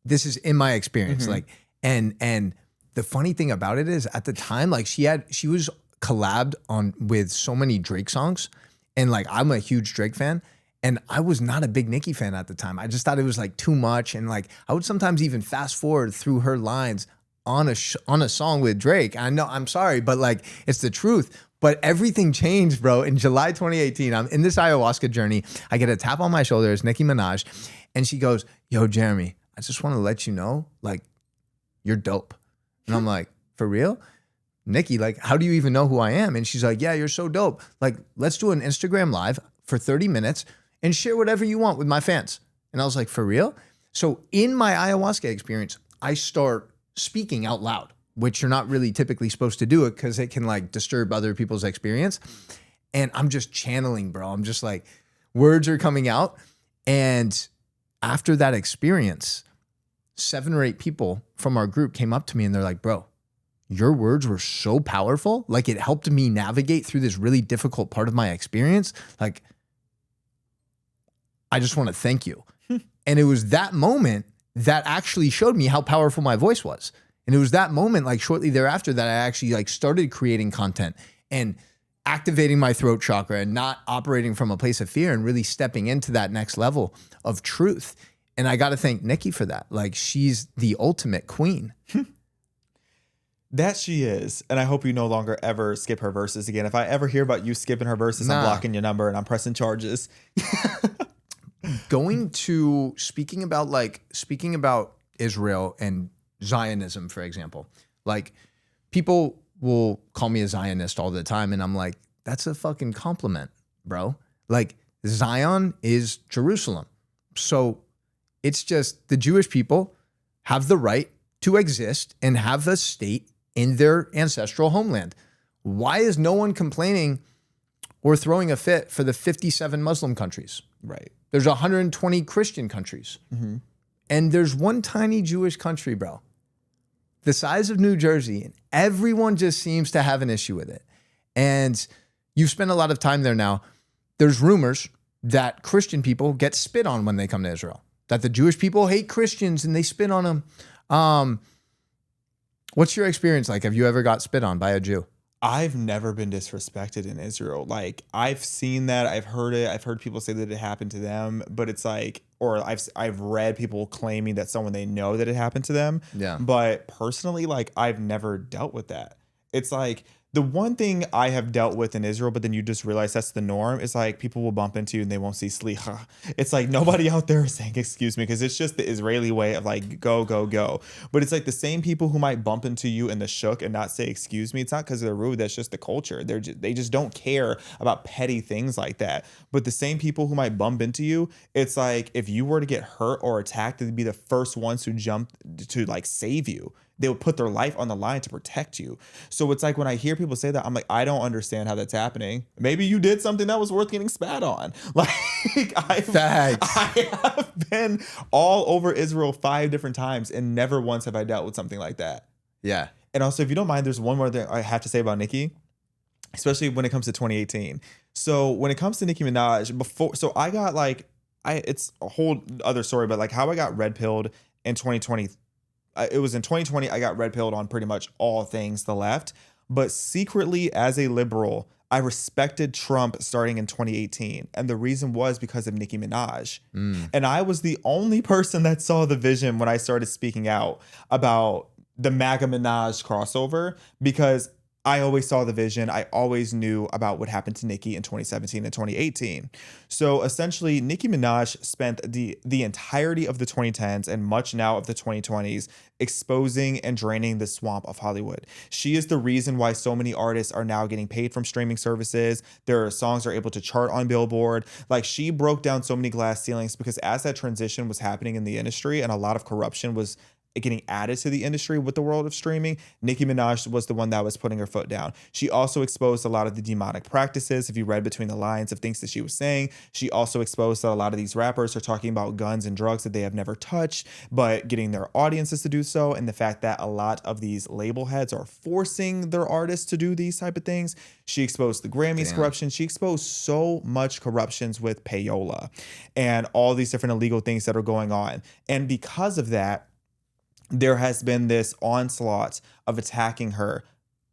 Speaker 2: This is in my experience. Like, and the funny thing about it is at the time, like she was collabed with so many Drake songs, and like I'm a huge Drake fan. And I was not a big Nicki fan at the time. I just thought it was like too much. And like, I would sometimes even fast forward through her lines on a song with Drake. I know, I'm sorry, but like, it's the truth. But everything changed, bro. In July 2018, I'm in this ayahuasca journey. I get a tap on my shoulder. It's Nicki Minaj. And she goes, yo, Jeremy, I just want to let you know, like, you're dope. And I'm like, for real? Nicki, like, how do you even know who I am? And she's like, yeah, you're so dope. Like, let's do an Instagram live for 30 minutes and share whatever you want with my fans. And I was like, for real? So in my ayahuasca experience, I start speaking out loud, which you're not really typically supposed to do it because it can like disturb other people's experience. And I'm just channeling, bro. I'm just like, words are coming out. And after that experience, 7 or 8 people from our group came up to me and they're like, bro, your words were so powerful. Like it helped me navigate through this really difficult part of my experience. Like, I just want to thank you. And it was that moment that actually showed me how powerful my voice was. And it was that moment, like shortly thereafter, that I actually like started creating content and activating my throat chakra and not operating from a place of fear and really stepping into that next level of truth. And I got to thank Nicki for that. Like she's the ultimate queen.
Speaker 1: That she is. And I hope you no longer ever skip her verses again. If I ever hear about you skipping her verses, I'm blocking your number and I'm pressing charges. Speaking about Israel and Zionism, for example, like people will call me a Zionist all the time. And I'm like, that's a fucking compliment, bro. Like Zion is Jerusalem. So it's just the Jewish people have the right to exist and have a state in their ancestral homeland. Why is no one complaining or throwing a fit for the 57 Muslim countries? Right.
Speaker 2: There's 120 Christian countries. Mm-hmm. And there's one tiny Jewish country, bro, the size of New Jersey, and everyone just seems to have an issue with it. And you've spent a lot of time there now. There's rumors that Christian people get spit on when they come to Israel, that the Jewish people hate Christians and they spit on them. What's your experience like? Have you ever got spit on by a Jew?
Speaker 1: I've never been disrespected in Israel. Like I've seen that, I've heard it. I've heard people say that it happened to them, but it's like, or I've read people claiming that someone they know that it happened to them.
Speaker 2: Yeah.
Speaker 1: But personally, like I've never dealt with that. It's like the one thing I have dealt with in Israel, but then you just realize that's the norm. Is like people will bump into you and they won't see slicha. It's like nobody out there is saying excuse me because it's just the Israeli way of like go, go, go. But it's like the same people who might bump into you in the shuk and not say excuse me. It's not because they're rude. That's just the culture. They just don't care about petty things like that. But the same people who might bump into you, it's like if you were to get hurt or attacked, they'd be the first ones who jump to like save you. They would put their life on the line to protect you. So it's like when I hear people say that, I'm like, I don't understand how that's happening. Maybe you did something that was worth getting spat on. Like I have been all over Israel 5 different times and never once have I dealt with something like that.
Speaker 2: Yeah.
Speaker 1: And also, if you don't mind, there's one more thing I have to say about Nicki, especially when it comes to 2018. So when it comes to Nicki Minaj, I got like, it's a whole other story, but like how I got red pilled in 2020. It was in 2020, I got red pilled on pretty much all things the left. But secretly, as a liberal, I respected Trump starting in 2018. And the reason was because of Nicki Minaj. And I was the only person that saw the vision when I started speaking out about the MAGA Minaj crossover, because I always saw the vision. I always knew about what happened to Nicki in 2017 and 2018. So essentially, Nicki Minaj spent the entirety of the 2010s and much now of the 2020s exposing and draining the swamp of Hollywood. She is the reason why so many artists are now getting paid from streaming services. Their songs are able to chart on Billboard. Like she broke down so many glass ceilings because as that transition was happening in the industry and a lot of corruption was getting added to the industry with the world of streaming, Nicki Minaj was the one that was putting her foot down. She also exposed a lot of the demonic practices. If you read between the lines of things that she was saying, she also exposed that a lot of these rappers are talking about guns and drugs that they have never touched, but getting their audiences to do so. And the fact that a lot of these label heads are forcing their artists to do these type of things. She exposed the Grammys corruption. She exposed so much corruptions with payola and all these different illegal things that are going on. And because of that, there has been this onslaught of attacking her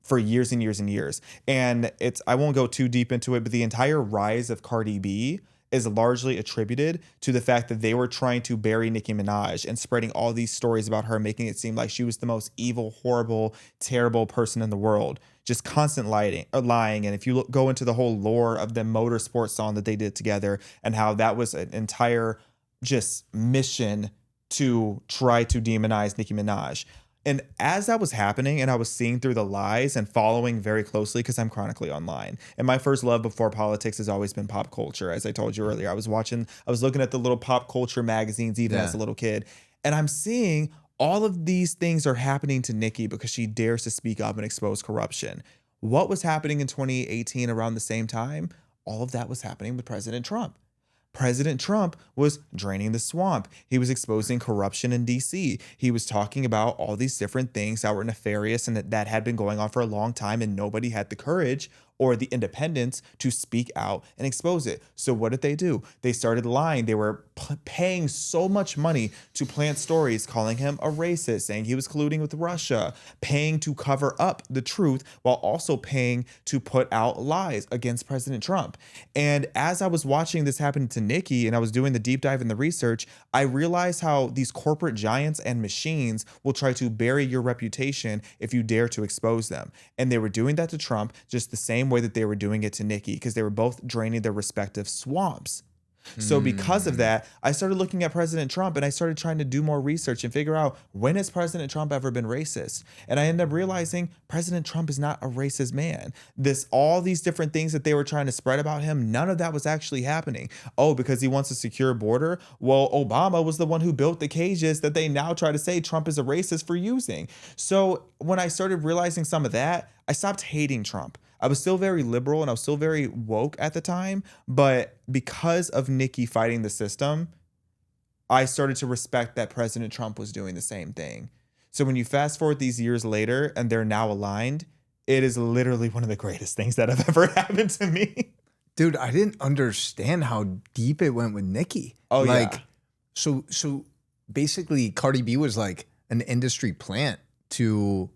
Speaker 1: for years and years and years. And I won't go too deep into it, but the entire rise of Cardi B is largely attributed to the fact that they were trying to bury Nicki Minaj and spreading all these stories about her, making it seem like she was the most evil, horrible, terrible person in the world. just constant lying. And if you go into the whole lore of the motorsport song that they did together and how that was an entire just mission to try to demonize Nicki Minaj. And as that was happening and I was seeing through the lies and following very closely, because I'm chronically online, and my first love before politics has always been pop culture. As I told you earlier, I was looking at the little pop culture magazines even as a little kid, and I'm seeing all of these things are happening to Nicki because she dares to speak up and expose corruption. What was happening in 2018 around the same time? All of that was happening with President Trump. President Trump was draining the swamp. He was exposing corruption in DC. He was talking about all these different things that were nefarious and that had been going on for a long time, and nobody had the courage or the independence to speak out and expose it. So what did they do? They started lying. They were paying so much money to plant stories, calling him a racist, saying he was colluding with Russia, paying to cover up the truth while also paying to put out lies against President Trump. And as I was watching this happen to Nicki and I was doing the deep dive in the research, I realized how these corporate giants and machines will try to bury your reputation if you dare to expose them. And they were doing that to Trump just the same way that they were doing it to Nicki, because they were both draining their respective swamps. So because of that, I started looking at President Trump and I started trying to do more research and figure out, when has President Trump ever been racist? And I ended up realizing President Trump is not a racist man. All these different things that they were trying to spread about him, none of that was actually happening. Oh, because he wants a secure border? Well, Obama was the one who built the cages that they now try to say Trump is a racist for using. So when I started realizing some of that, I stopped hating Trump. I was still very liberal and I was still very woke at the time, but because of Nicki fighting the system, I started to respect that President Trump was doing the same thing. So when you fast forward these years later and they're now aligned, it is literally one of the greatest things that have ever happened to me.
Speaker 2: Dude, I didn't understand how deep it went with Nicki.
Speaker 1: Oh, yeah.
Speaker 2: So basically Cardi B was like an industry plant to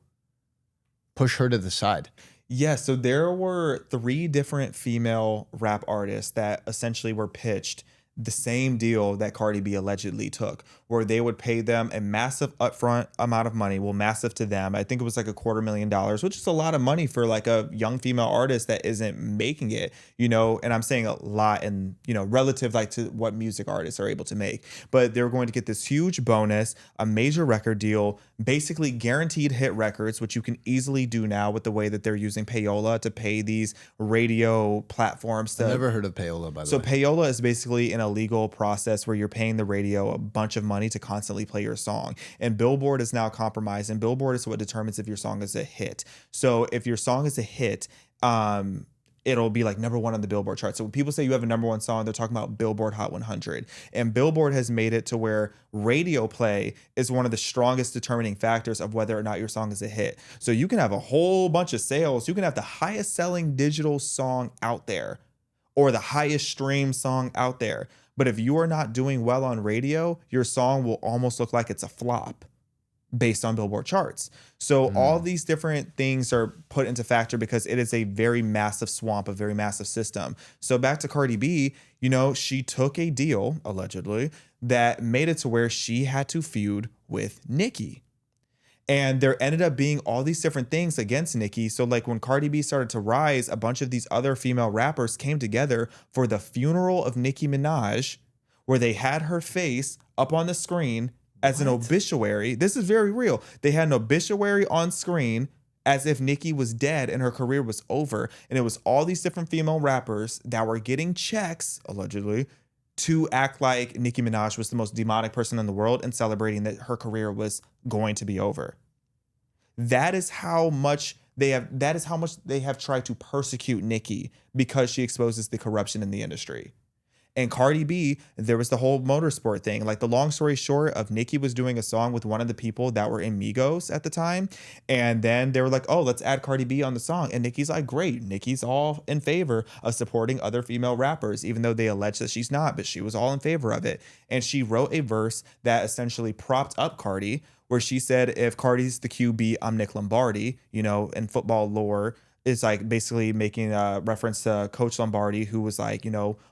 Speaker 2: push her to the side.
Speaker 1: Yeah, so there were 3 different female rap artists that essentially were pitched the same deal that Cardi B allegedly took, where they would pay them a massive upfront amount of money. Well, massive to them. I think it was like $250,000, which is a lot of money for like a young female artist that isn't making it, and I'm saying a lot in, relative like to what music artists are able to make. But they're going to get this huge bonus, a major record deal, basically guaranteed hit records, which you can easily do now with the way that they're using payola to pay these radio platforms.
Speaker 2: I've never heard of payola, by the way.
Speaker 1: So payola is basically an illegal process where you're paying the radio a bunch of money to constantly play your song. And Billboard is now compromised, and Billboard is what determines if your song is a hit. So if your song is a hit, it'll be like number 1 on the Billboard chart. So when people say you have a number 1 song, they're talking about Billboard Hot 100. And Billboard has made it to where radio play is one of the strongest determining factors of whether or not your song is a hit. So you can have a whole bunch of sales. You can have the highest selling digital song out there or the highest stream song out there. But if you are not doing well on radio, your song will almost look like it's a flop based on Billboard charts. So all these different things are put into factor because it is a very massive swamp, a very massive system. So back to Cardi B, she took a deal, allegedly, that made it to where she had to feud with Nicki. And there ended up being all these different things against Nicki. So like when Cardi B started to rise, a bunch of these other female rappers came together for the funeral of Nicki Minaj, where they had her face up on the screen as an obituary. This is very real. They had an obituary on screen as if Nicki was dead and her career was over. And it was all these different female rappers that were getting checks, allegedly, to act like Nicki Minaj was the most demonic person in the world and celebrating that her career was going to be over. That is how much they have tried to persecute Nicki because she exposes the corruption in the industry. And Cardi B, there was the whole motorsport thing. Like the long story short of Nicki was doing a song with one of the people that were in Migos at the time. And then they were like, oh, let's add Cardi B on the song. And Nicki's like, great. Nicki's all in favor of supporting other female rappers, even though they allege that she's not, but she was all in favor of it. And she wrote a verse that essentially propped up Cardi, where she said, if Cardi's the QB, I'm Nick Lombardi, in football lore. Is like basically making a reference to Coach Lombardi, who was like,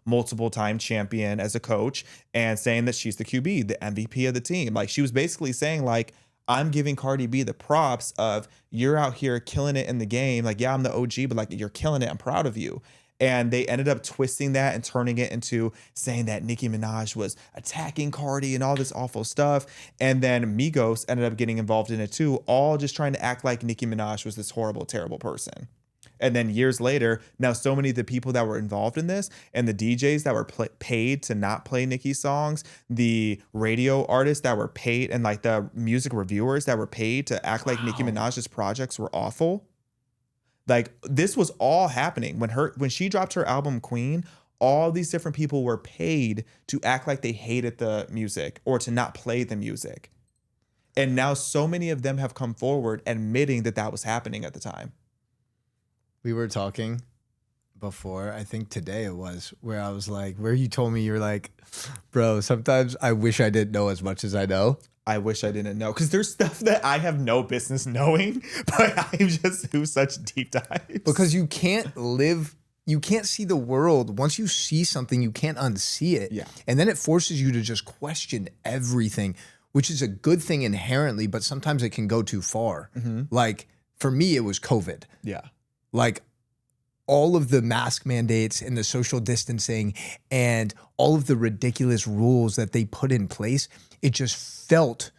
Speaker 1: multiple time champion as a coach, and saying that she's the QB, the MVP of the team. Like she was basically saying like, I'm giving Cardi B the props of you're out here killing it in the game. Like, yeah, I'm the OG, but like you're killing it. I'm proud of you. And they ended up twisting that and turning it into saying that Nicki Minaj was attacking Cardi and all this awful stuff. And then Migos ended up getting involved in it too, all just trying to act like Nicki Minaj was this horrible, terrible person. And then years later, now so many of the people that were involved in this and the DJs that were paid to not play Nicki's songs, the radio artists that were paid, and like the music reviewers that were paid to act like Nicki Minaj's projects were awful. Like this was all happening when she dropped her album Queen. All these different people were paid to act like they hated the music or to not play the music. And now so many of them have come forward admitting that that was happening at the time.
Speaker 2: We were talking before, I think today it was, where I was like, where you told me you're like, bro, sometimes I wish I didn't know as much as I know.
Speaker 1: I wish I didn't know, because there's stuff that I have no business knowing, but I just do such deep dives.
Speaker 2: Because you can't see the world. Once you see something, you can't unsee it.
Speaker 1: Yeah.
Speaker 2: And then it forces you to just question everything, which is a good thing inherently, but sometimes it can go too far.
Speaker 1: Mm-hmm.
Speaker 2: Like for me, it was COVID.
Speaker 1: Yeah.
Speaker 2: Like all of the mask mandates and the social distancing and all of the ridiculous rules that they put in place, it just felt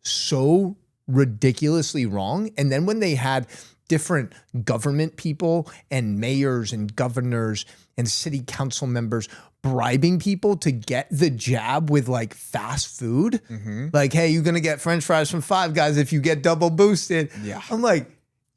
Speaker 2: so ridiculously wrong. And then when they had different government people and mayors and governors and city council members bribing people to get the jab with like fast food, like, hey, you're going to get French fries from Five Guys if you get double boosted.
Speaker 1: Yeah.
Speaker 2: I'm like,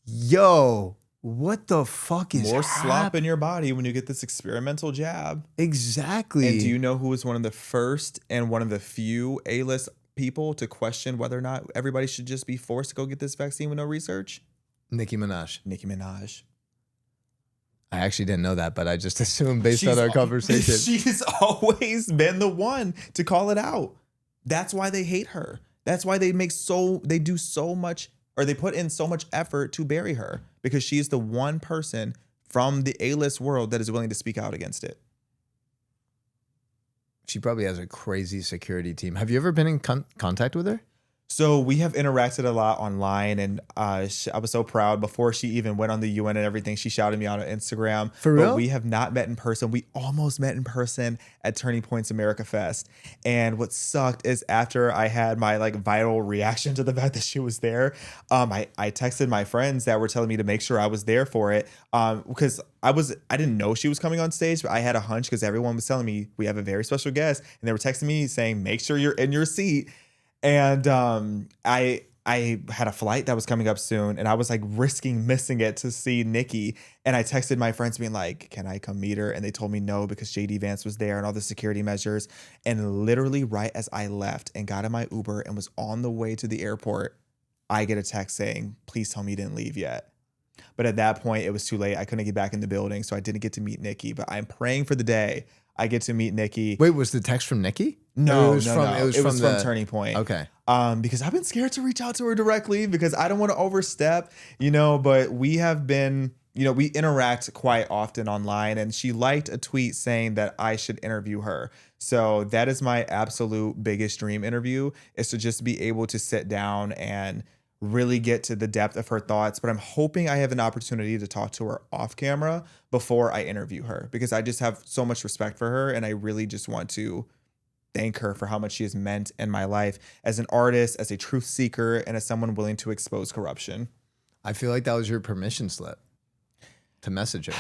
Speaker 2: yo, what the fuck is
Speaker 1: more slop in your body when you get this experimental jab?
Speaker 2: Exactly.
Speaker 1: And do you know who was one of the first and one of the few A-list people to question whether or not everybody should just be forced to go get this vaccine with no research?
Speaker 2: Nicki Minaj.
Speaker 1: Nicki Minaj.
Speaker 2: I actually didn't know that, but I just assumed based on our conversation.
Speaker 1: She's always been the one to call it out. That's why they hate her. That's why they do so much, or they put in so much effort to bury her, because she's the one person from the A-list world that is willing to speak out against it.
Speaker 2: She probably has a crazy security team. Have you ever been in contact with her?
Speaker 1: So we have interacted a lot online, and I was so proud. Before she even went on the UN and everything, she shouted me out on Instagram.
Speaker 2: For real?
Speaker 1: But we have not met in person. We almost met in person at Turning Points America Fest. And what sucked is after I had my like viral reaction to the fact that she was there, I texted my friends that were telling me to make sure I was there for it, because I didn't know she was coming on stage, but I had a hunch because everyone was telling me we have a very special guest, and they were texting me saying, make sure you're in your seat. And I had a flight that was coming up soon, and I was like risking missing it to see Nicki. And I texted my friends being like, can I come meet her? And they told me no, because JD Vance was there and all the security measures. And literally right as I left and got in my Uber and was on the way to the airport, I get a text saying, please tell me you didn't leave yet. But at that point, it was too late. I couldn't get back in the building, so I didn't get to meet Nicki. But I'm praying for the day I get to meet Nicki.
Speaker 2: Wait, was the text from Nicki?
Speaker 1: No,
Speaker 2: it was from
Speaker 1: Turning Point.
Speaker 2: Okay.
Speaker 1: Because I've been scared to reach out to her directly because I don't want to overstep, but we have been, we interact quite often online, and she liked a tweet saying that I should interview her. So that is my absolute biggest dream interview, is to just be able to sit down and really get to the depth of her thoughts. But I'm hoping I have an opportunity to talk to her off camera before I interview her, because I just have so much respect for her, and I really just want to thank her for how much she has meant in my life as an artist, as a truth seeker, and as someone willing to expose corruption.
Speaker 2: I feel like that was your permission slip to message her.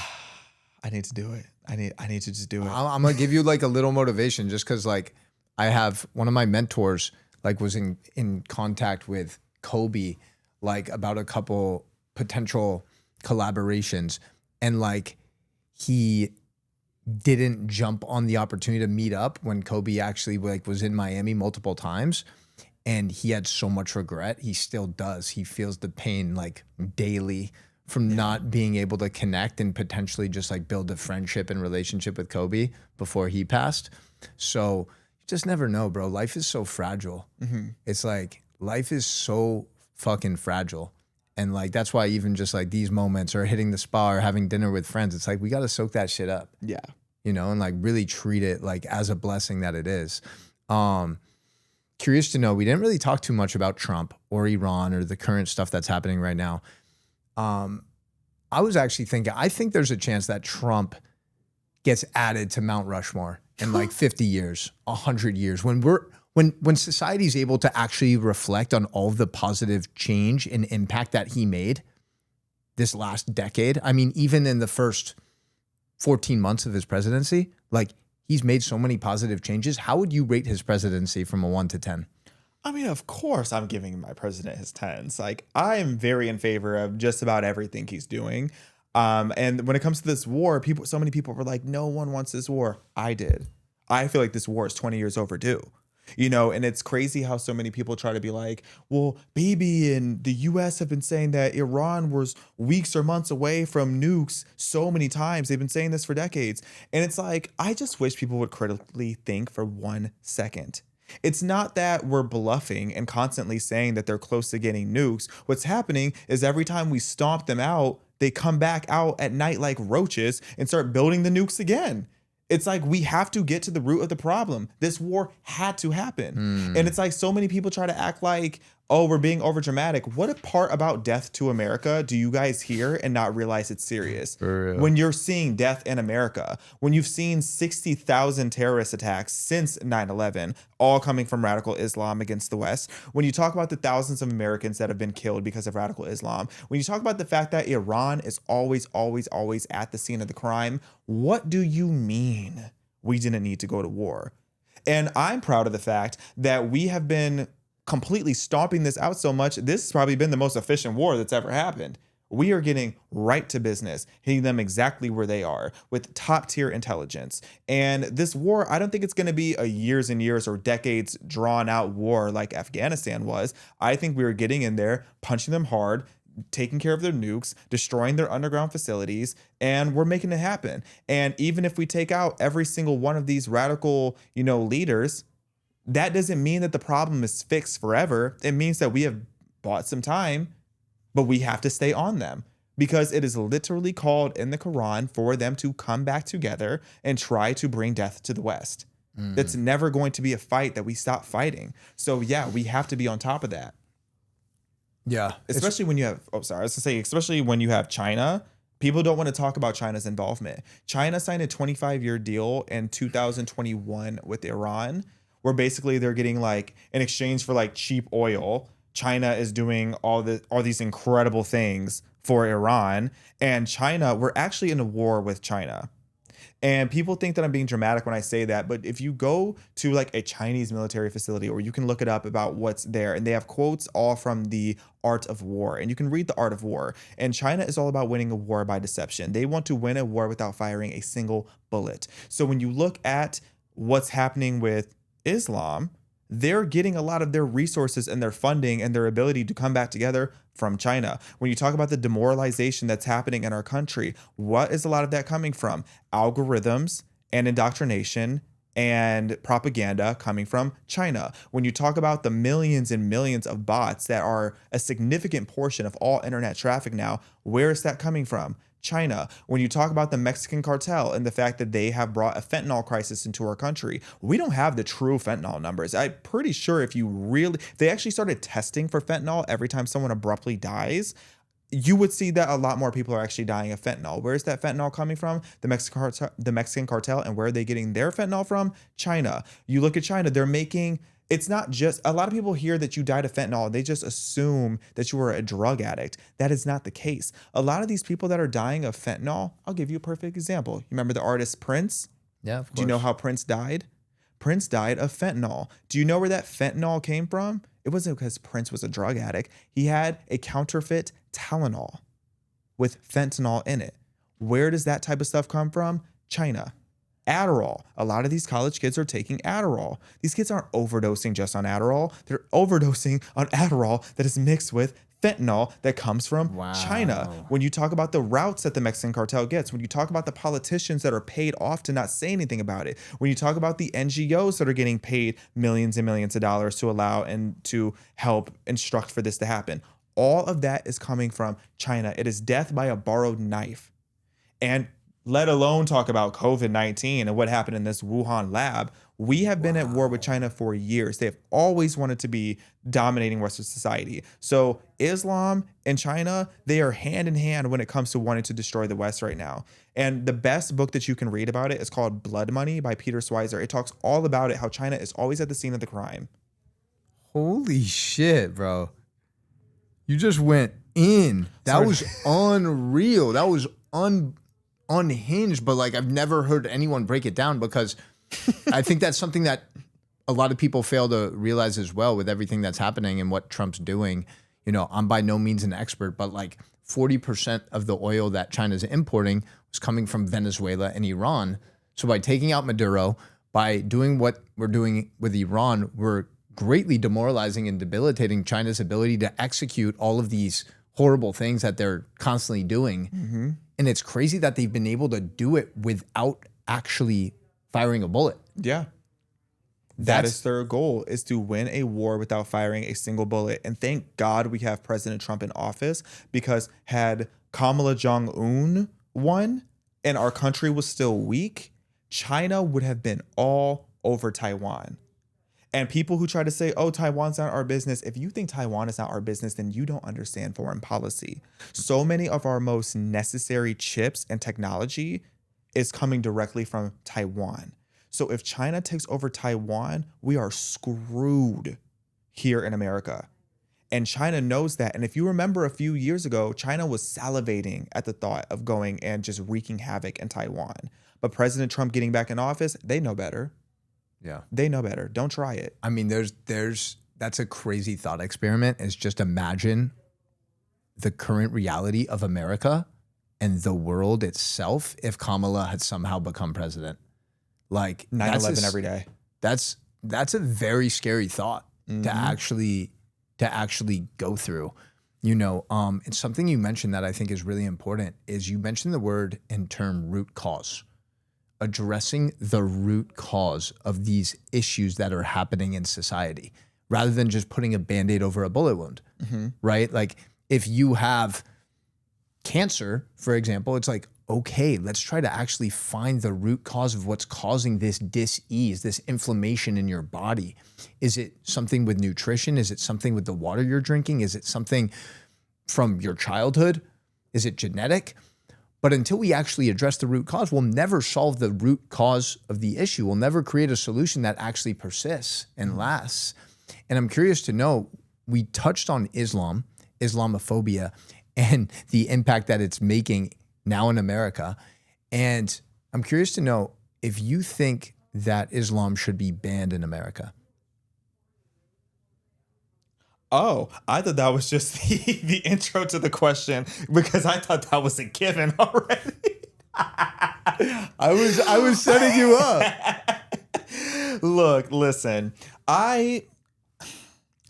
Speaker 1: I need to do it. I need to just do it.
Speaker 2: I'm gonna give you like a little motivation, just because like I have one of my mentors like was in contact with Kobe like about a couple potential collaborations, and like he didn't jump on the opportunity to meet up when Kobe actually like was in Miami multiple times, and he had so much regret. He still does. He feels the pain like daily from not being able to connect and potentially just like build a friendship and relationship with Kobe before he passed. So you just never know, bro. Life is so fragile. Mm-hmm. It's like life is so fucking fragile. And like, that's why even just like these moments or hitting the spa or having dinner with friends, it's like, we got to soak that shit up.
Speaker 1: Yeah.
Speaker 2: And like really treat it like as a blessing that it is. curious to know, we didn't really talk too much about Trump or Iran or the current stuff that's happening right now. I was actually thinking, I think there's a chance that Trump gets added to Mount Rushmore in like 50 years, 100 years, when society is able to actually reflect on all of the positive change and impact that he made this last decade. I mean, even in the first 14 months of his presidency, like he's made so many positive changes. How would you rate his presidency from a 1 to 10?
Speaker 1: I mean, of course, I'm giving my president his tens. Like, I am very in favor of just about everything he's doing. And when it comes to this war, so many people were like, no one wants this war. I did. I feel like this war is 20 years overdue. You know, and it's crazy how so many people try to be like, well, baby, and the US have been saying that Iran was weeks or months away from nukes so many times. They've been saying this for decades. And it's like, I just wish people would critically think for 1 second. It's not that we're bluffing and constantly saying that they're close to getting nukes. What's happening is every time we stomp them out, they come back out at night like roaches and start building the nukes again. It's like we have to get to the root of the problem. This war had to happen. And it's like so many people try to act like, oh, we're being overdramatic. What part about death to America do you guys hear and not realize it's serious? When you're seeing death in America, when you've seen 60,000 terrorist attacks since 9/11, all coming from radical Islam against the West, when you talk about the thousands of Americans that have been killed because of radical Islam, when you talk about the fact that Iran is always, always, always at the scene of the crime, what do you mean we didn't need to go to war? And I'm proud of the fact that we have been completely stomping this out so much. This has probably been the most efficient war that's ever happened. We are getting right to business, hitting them exactly where they are with top tier intelligence. And this war, I don't think it's going to be a years and years or decades drawn out war like Afghanistan was. I think we are getting in there, punching them hard, taking care of their nukes, destroying their underground facilities, and we're making it happen. And even if we take out every single one of these radical, leaders, that doesn't mean that the problem is fixed forever. It means that we have bought some time, but we have to stay on them because it is literally called in the Quran for them to come back together and try to bring death to the West. That's never going to be a fight that we stop fighting. So yeah, we have to be on top of that.
Speaker 2: Yeah.
Speaker 1: Especially when you have, especially when you have China. People don't want to talk about China's involvement. China signed a 25-year deal in 2021 with Iran, where basically they're getting like in exchange for like cheap oil, China is doing all these incredible things for Iran. And China, we're actually in a war with China. And people think that I'm being dramatic when I say that, but if you go to like a Chinese military facility, or you can look it up about what's there, and they have quotes all from the Art of War, and you can read the Art of War. And China is all about winning a war by deception. They want to win a war without firing a single bullet. So when you look at what's happening with Islam, they're getting a lot of their resources and their funding and their ability to come back together from China. When you talk about the demoralization that's happening in our country, what is a lot of that coming from? Algorithms and indoctrination and propaganda coming from China. When you talk about the millions and millions of bots that are a significant portion of all internet traffic now, where is that coming from? China. When you talk about the Mexican cartel and the fact that they have brought a fentanyl crisis into our country, we don't have the true fentanyl numbers. I'm pretty sure if they actually started testing for fentanyl every time someone abruptly dies, you would see that a lot more people are actually dying of fentanyl. Where is that fentanyl coming from? The Mexican cartel. And where are they getting their fentanyl from? China. You look at China, they're making... It's not just, a lot of people hear that you died of fentanyl, they just assume that you were a drug addict. That is not the case. A lot of these people that are dying of fentanyl, I'll give you a perfect example. You remember the artist Prince?
Speaker 2: Yeah, of course.
Speaker 1: Do you know how Prince died? Prince died of fentanyl. Do you know where that fentanyl came from? It wasn't because Prince was a drug addict. He had a counterfeit Tylenol with fentanyl in it. Where does that type of stuff come from? China. Adderall. A lot of these college kids are taking Adderall. These kids aren't overdosing just on Adderall. They're overdosing on Adderall that is mixed with fentanyl that comes from China. When you talk about the routes that the Mexican cartel gets, when you talk about the politicians that are paid off to not say anything about it, when you talk about the NGOs that are getting paid millions and millions of dollars to allow and to help instruct for this to happen, all of that is coming from China. It is death by a borrowed knife. And let alone talk about COVID-19 and what happened in this Wuhan lab. We have been at war with China for years. They've always wanted to be dominating Western society. So Islam and China, they are hand in hand when it comes to wanting to destroy the West right now. And the best book that you can read about it is called Blood Money by Peter Schweizer. It talks all about it, how China is always at the scene of the crime.
Speaker 2: Holy shit, bro. You just went in. That was unreal. That was unhinged, but like I've never heard anyone break it down, because I think that's something that a lot of people fail to realize as well with everything that's happening and what Trump's doing. You know, I'm by no means an expert, but like 40% of the oil that China's importing was coming from Venezuela and Iran. So by taking out Maduro, by doing what we're doing with Iran, we're greatly demoralizing and debilitating China's ability to execute all of these horrible things that they're constantly doing. Mm-hmm. And it's crazy that they've been able to do it without actually firing a bullet.
Speaker 1: Yeah. That is their goal, is to win a war without firing a single bullet. And thank God we have President Trump in office, because had Kamala Jong-un won and our country was still weak, China would have been all over Taiwan. And people who try to say, oh, Taiwan's not our business. If you think Taiwan is not our business, then you don't understand foreign policy. So many of our most necessary chips and technology is coming directly from Taiwan. So if China takes over Taiwan, we are screwed here in America. And China knows that. And if you remember a few years ago, China was salivating at the thought of going and just wreaking havoc in Taiwan. But President Trump getting back in office, they know better.
Speaker 2: Yeah.
Speaker 1: They know better. Don't try it.
Speaker 2: I mean, that's a crazy thought experiment, is just imagine the current reality of America and the world itself if Kamala had somehow become president. Like
Speaker 1: 9/11 every day.
Speaker 2: That's a very scary thought to actually go through. You know, it's something you mentioned that I think is really important, is you mentioned the word and term root cause. Addressing the root cause of these issues that are happening in society, rather than just putting a Band-Aid over a bullet wound, right? Like if you have cancer, for example, it's like, okay, let's try to actually find the root cause of what's causing this dis-ease, this inflammation in your body. Is it something with nutrition? Is it something with the water you're drinking? Is it something from your childhood? Is it genetic? But until we actually address the root cause, we'll never solve the root cause of the issue. We'll never create a solution that actually persists and lasts. And I'm curious to know, we touched on Islam, Islamophobia, and the impact that it's making now in America. And I'm curious to know if you think that Islam should be banned in America.
Speaker 1: Oh, I thought that was just the intro to the question, because I thought that was a given already.
Speaker 2: I was setting you up.
Speaker 1: Look, listen,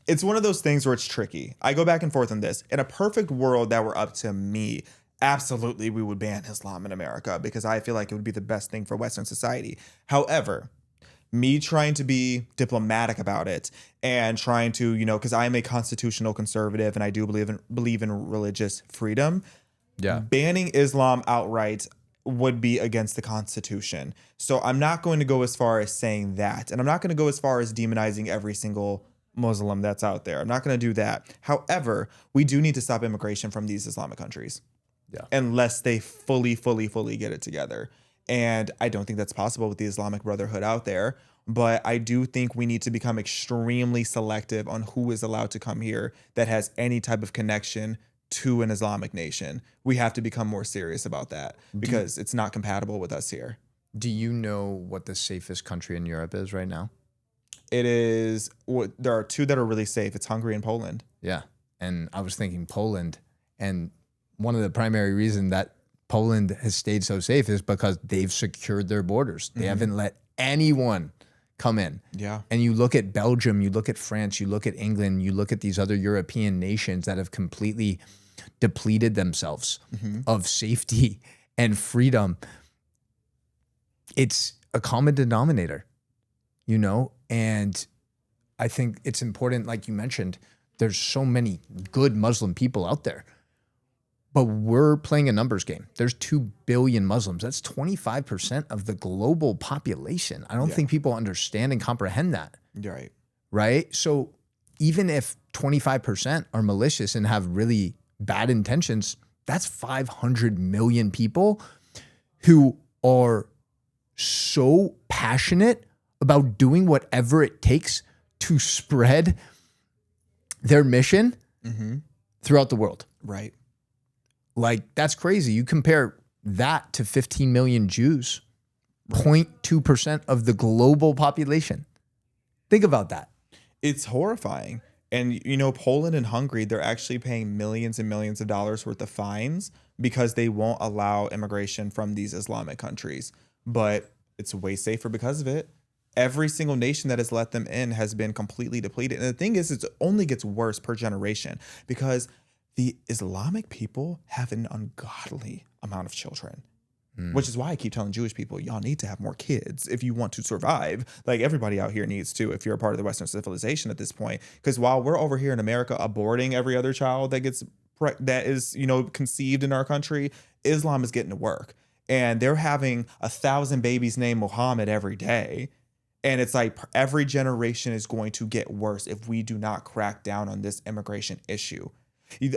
Speaker 1: it's one of those things where it's tricky. I go back and forth on this. In a perfect world that were up to me, absolutely we would ban Islam in America, because I feel like it would be the best thing for Western society. However, me trying to be diplomatic about it and trying to, you know, because I am a constitutional conservative and I do believe in religious freedom. Yeah. Banning Islam outright would be against the Constitution. So I'm not going to go as far as saying that. And I'm not going to go as far as demonizing every single Muslim that's out there. I'm not going to do that. However, we do need to stop immigration from these Islamic countries. Yeah. Unless they fully get it together. And I don't think that's possible with the Islamic Brotherhood out there. But I do think we need to become extremely selective on who is allowed to come here that has any type of connection to an Islamic nation. We have to become more serious about that, because it's not compatible with us here.
Speaker 2: Do you know what the safest country in Europe is right now?
Speaker 1: It is, there are two that are really safe. It's Hungary and Poland.
Speaker 2: Yeah. And I was thinking Poland. And one of the primary reasons that Poland has stayed so safe is because they've secured their borders. They haven't let anyone come in. Yeah. And you look at Belgium, you look at France, you look at England, you look at these other European nations that have completely depleted themselves of safety and freedom. It's a common denominator, you know? And I think it's important, like you mentioned, there's so many good Muslim people out there. But we're playing a numbers game. There's 2 billion Muslims. That's 25% of the global population. I don't think people understand and comprehend that.
Speaker 1: Right.
Speaker 2: Right? So even if 25% are malicious and have really bad intentions, that's 500 million people who are so passionate about doing whatever it takes to spread their mission throughout the world.
Speaker 1: Right.
Speaker 2: Like, that's crazy. You compare that to 15 million Jews, 0.2% of the global population. Think about that.
Speaker 1: It's horrifying. And, you know, Poland and Hungary, they're actually paying millions and millions of dollars worth of fines because they won't allow immigration from these Islamic countries. But it's way safer because of it. Every single nation that has let them in has been completely depleted. And the thing is, it only gets worse per generation because the Islamic people have an ungodly amount of children, which is why I keep telling Jewish people, y'all need to have more kids if you want to survive. Like everybody out here needs to, if you're a part of the Western civilization at this point. Because while we're over here in America aborting every other child that is, you know, conceived in our country, Islam is getting to work. And they're having 1,000 babies named Muhammad every day. And it's like every generation is going to get worse if we do not crack down on this immigration issue.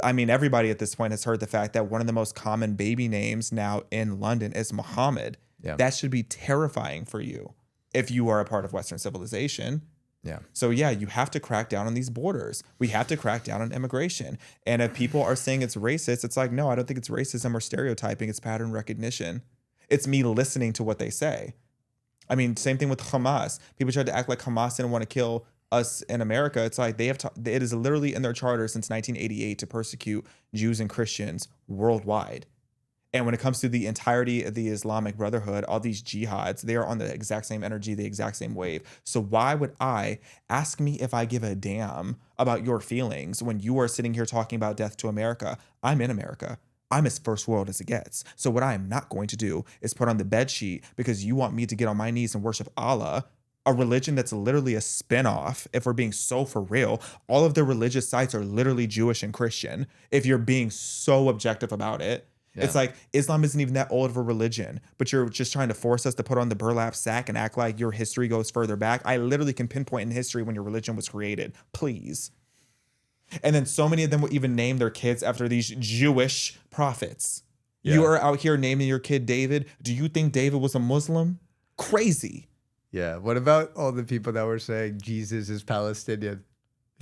Speaker 1: I mean, everybody at this point has heard the fact that one of the most common baby names now in London is Muhammad. Yeah. That should be terrifying for you if you are a part of Western civilization.
Speaker 2: Yeah.
Speaker 1: So, yeah, you have to crack down on these borders. We have to crack down on immigration. And if people are saying it's racist, it's like, no, I don't think it's racism or stereotyping. It's pattern recognition. It's me listening to what they say. I mean, same thing with Hamas. People tried to act like Hamas didn't want to kill us in America. It's like it is literally in their charter since 1988 to persecute Jews and Christians worldwide. And when it comes to the entirety of the Islamic Brotherhood, all these jihads, they are on the exact same energy, the exact same wave. So why would ask me if I give a damn about your feelings when you are sitting here talking about death to America? I'm in America. I'm as first world as it gets. So what I am not going to do is put on the bed sheet because you want me to get on my knees and worship Allah, a religion that's literally a spinoff. If we're being so for real, all of the religious sites are literally Jewish and Christian. If you're being so objective about it, it's like Islam isn't even that old of a religion, but you're just trying to force us to put on the burlap sack and act like your history goes further back. I literally can pinpoint in history when your religion was created. Please. And then so many of them will even name their kids after these Jewish prophets. Yeah. You are out here naming your kid David. Do you think David was a Muslim? Crazy.
Speaker 2: Yeah. What about all the people that were saying Jesus is Palestinian?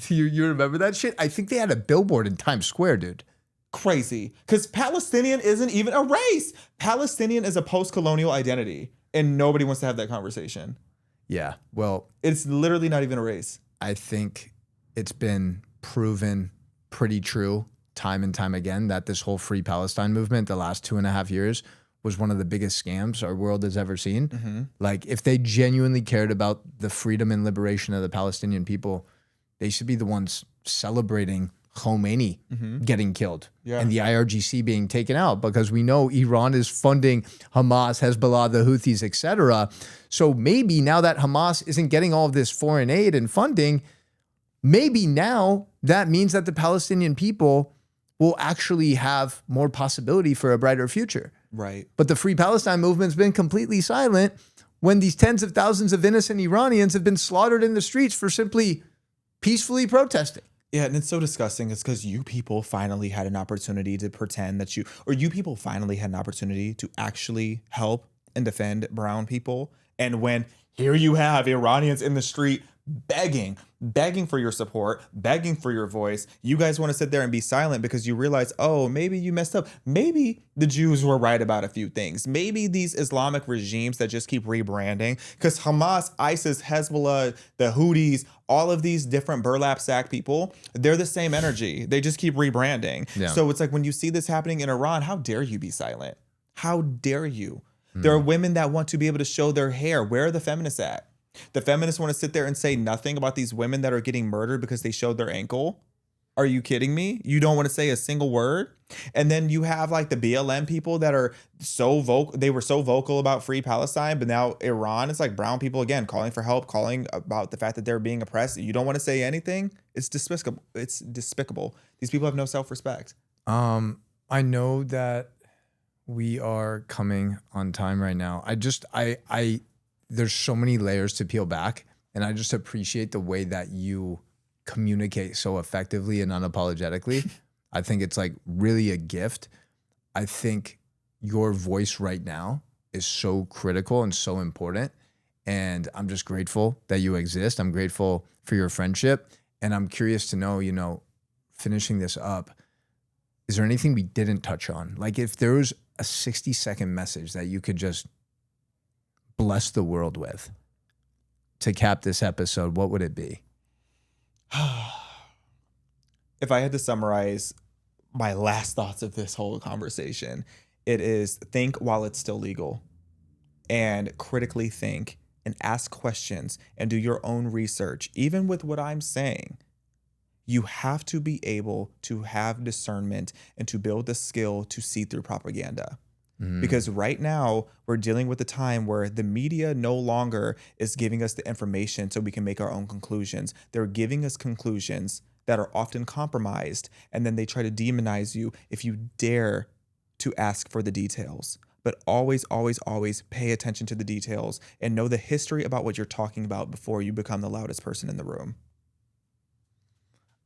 Speaker 2: You remember that shit? I think they had a billboard in Times Square, dude.
Speaker 1: Crazy. Because Palestinian isn't even a race. Palestinian is a post-colonial identity. And nobody wants to have that conversation.
Speaker 2: Yeah. Well,
Speaker 1: it's literally not even a race.
Speaker 2: I think it's been proven pretty true time and time again that this whole Free Palestine movement the last 2.5 years was one of the biggest scams our world has ever seen. Mm-hmm. Like, if they genuinely cared about the freedom and liberation of the Palestinian people, they should be the ones celebrating Khomeini getting killed and the IRGC being taken out, because we know Iran is funding Hamas, Hezbollah, the Houthis, etc. So maybe now that Hamas isn't getting all of this foreign aid and funding, maybe now that means that the Palestinian people will actually have more possibility for a brighter future.
Speaker 1: Right.
Speaker 2: But the Free Palestine movement's been completely silent when these tens of thousands of innocent Iranians have been slaughtered in the streets for simply peacefully protesting.
Speaker 1: Yeah, and it's so disgusting. It's because you people finally had an opportunity to pretend that you people finally had an opportunity to actually help and defend brown people. And when here you have Iranians in the street begging for your support, begging for your voice, you guys want to sit there and be silent because you realize, oh, maybe you messed up. Maybe the Jews were right about a few things. Maybe these Islamic regimes that just keep rebranding, because Hamas, ISIS, Hezbollah, the Houthis, all of these different burlap sack people, they're the same energy. They just keep rebranding. Yeah. So it's like when you see this happening in Iran, how dare you be silent? How dare you? There are women that want to be able to show their hair. Where are the feminists at? The feminists want to sit there and say nothing about these women that are getting murdered because they showed their ankle. Are you kidding me? You don't want to say a single word? And then you have like the BLM people that are so vocal. They were so vocal about Free Palestine, but now Iran, it's like brown people again calling for help, calling about the fact that they're being oppressed. You don't want to say anything? It's despicable. It's despicable. These people have no self-respect.
Speaker 2: I know that we are coming on time right now. I there's so many layers to peel back, and I just appreciate the way that you communicate so effectively and unapologetically. I think it's like really a gift. I think your voice right now is so critical and so important. And I'm just grateful that you exist. I'm grateful for your friendship. And I'm curious to know, finishing this up, is there anything we didn't touch on? Like if there was a 60-second message that you could just bless the world with to cap this episode, what would it be?
Speaker 1: If I had to summarize my last thoughts of this whole conversation, it is think while it's still legal, and critically think and ask questions and do your own research. Even with what I'm saying, you have to be able to have discernment and to build the skill to see through propaganda. Because right now we're dealing with a time where the media no longer is giving us the information so we can make our own conclusions. They're giving us conclusions that are often compromised, and then they try to demonize you if you dare to ask for the details. But always, always, always pay attention to the details and know the history about what you're talking about before you become the loudest person in the room.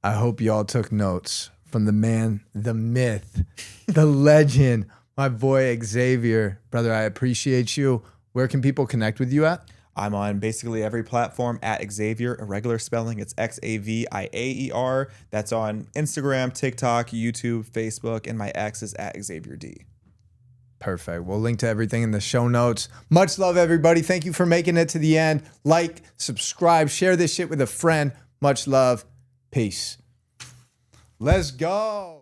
Speaker 2: I hope y'all took notes from the man, the myth, the legend, my boy Xavier. Brother, I appreciate you. Where can people connect with you at?
Speaker 1: I'm on basically every platform at Xavier, irregular spelling. It's Xaviaer. That's on Instagram, TikTok, YouTube, Facebook, and my X is at Xavier D.
Speaker 2: Perfect. We'll link to everything in the show notes. Much love, everybody. Thank you for making it to the end. Like, subscribe, share this shit with a friend. Much love. Peace. Let's go.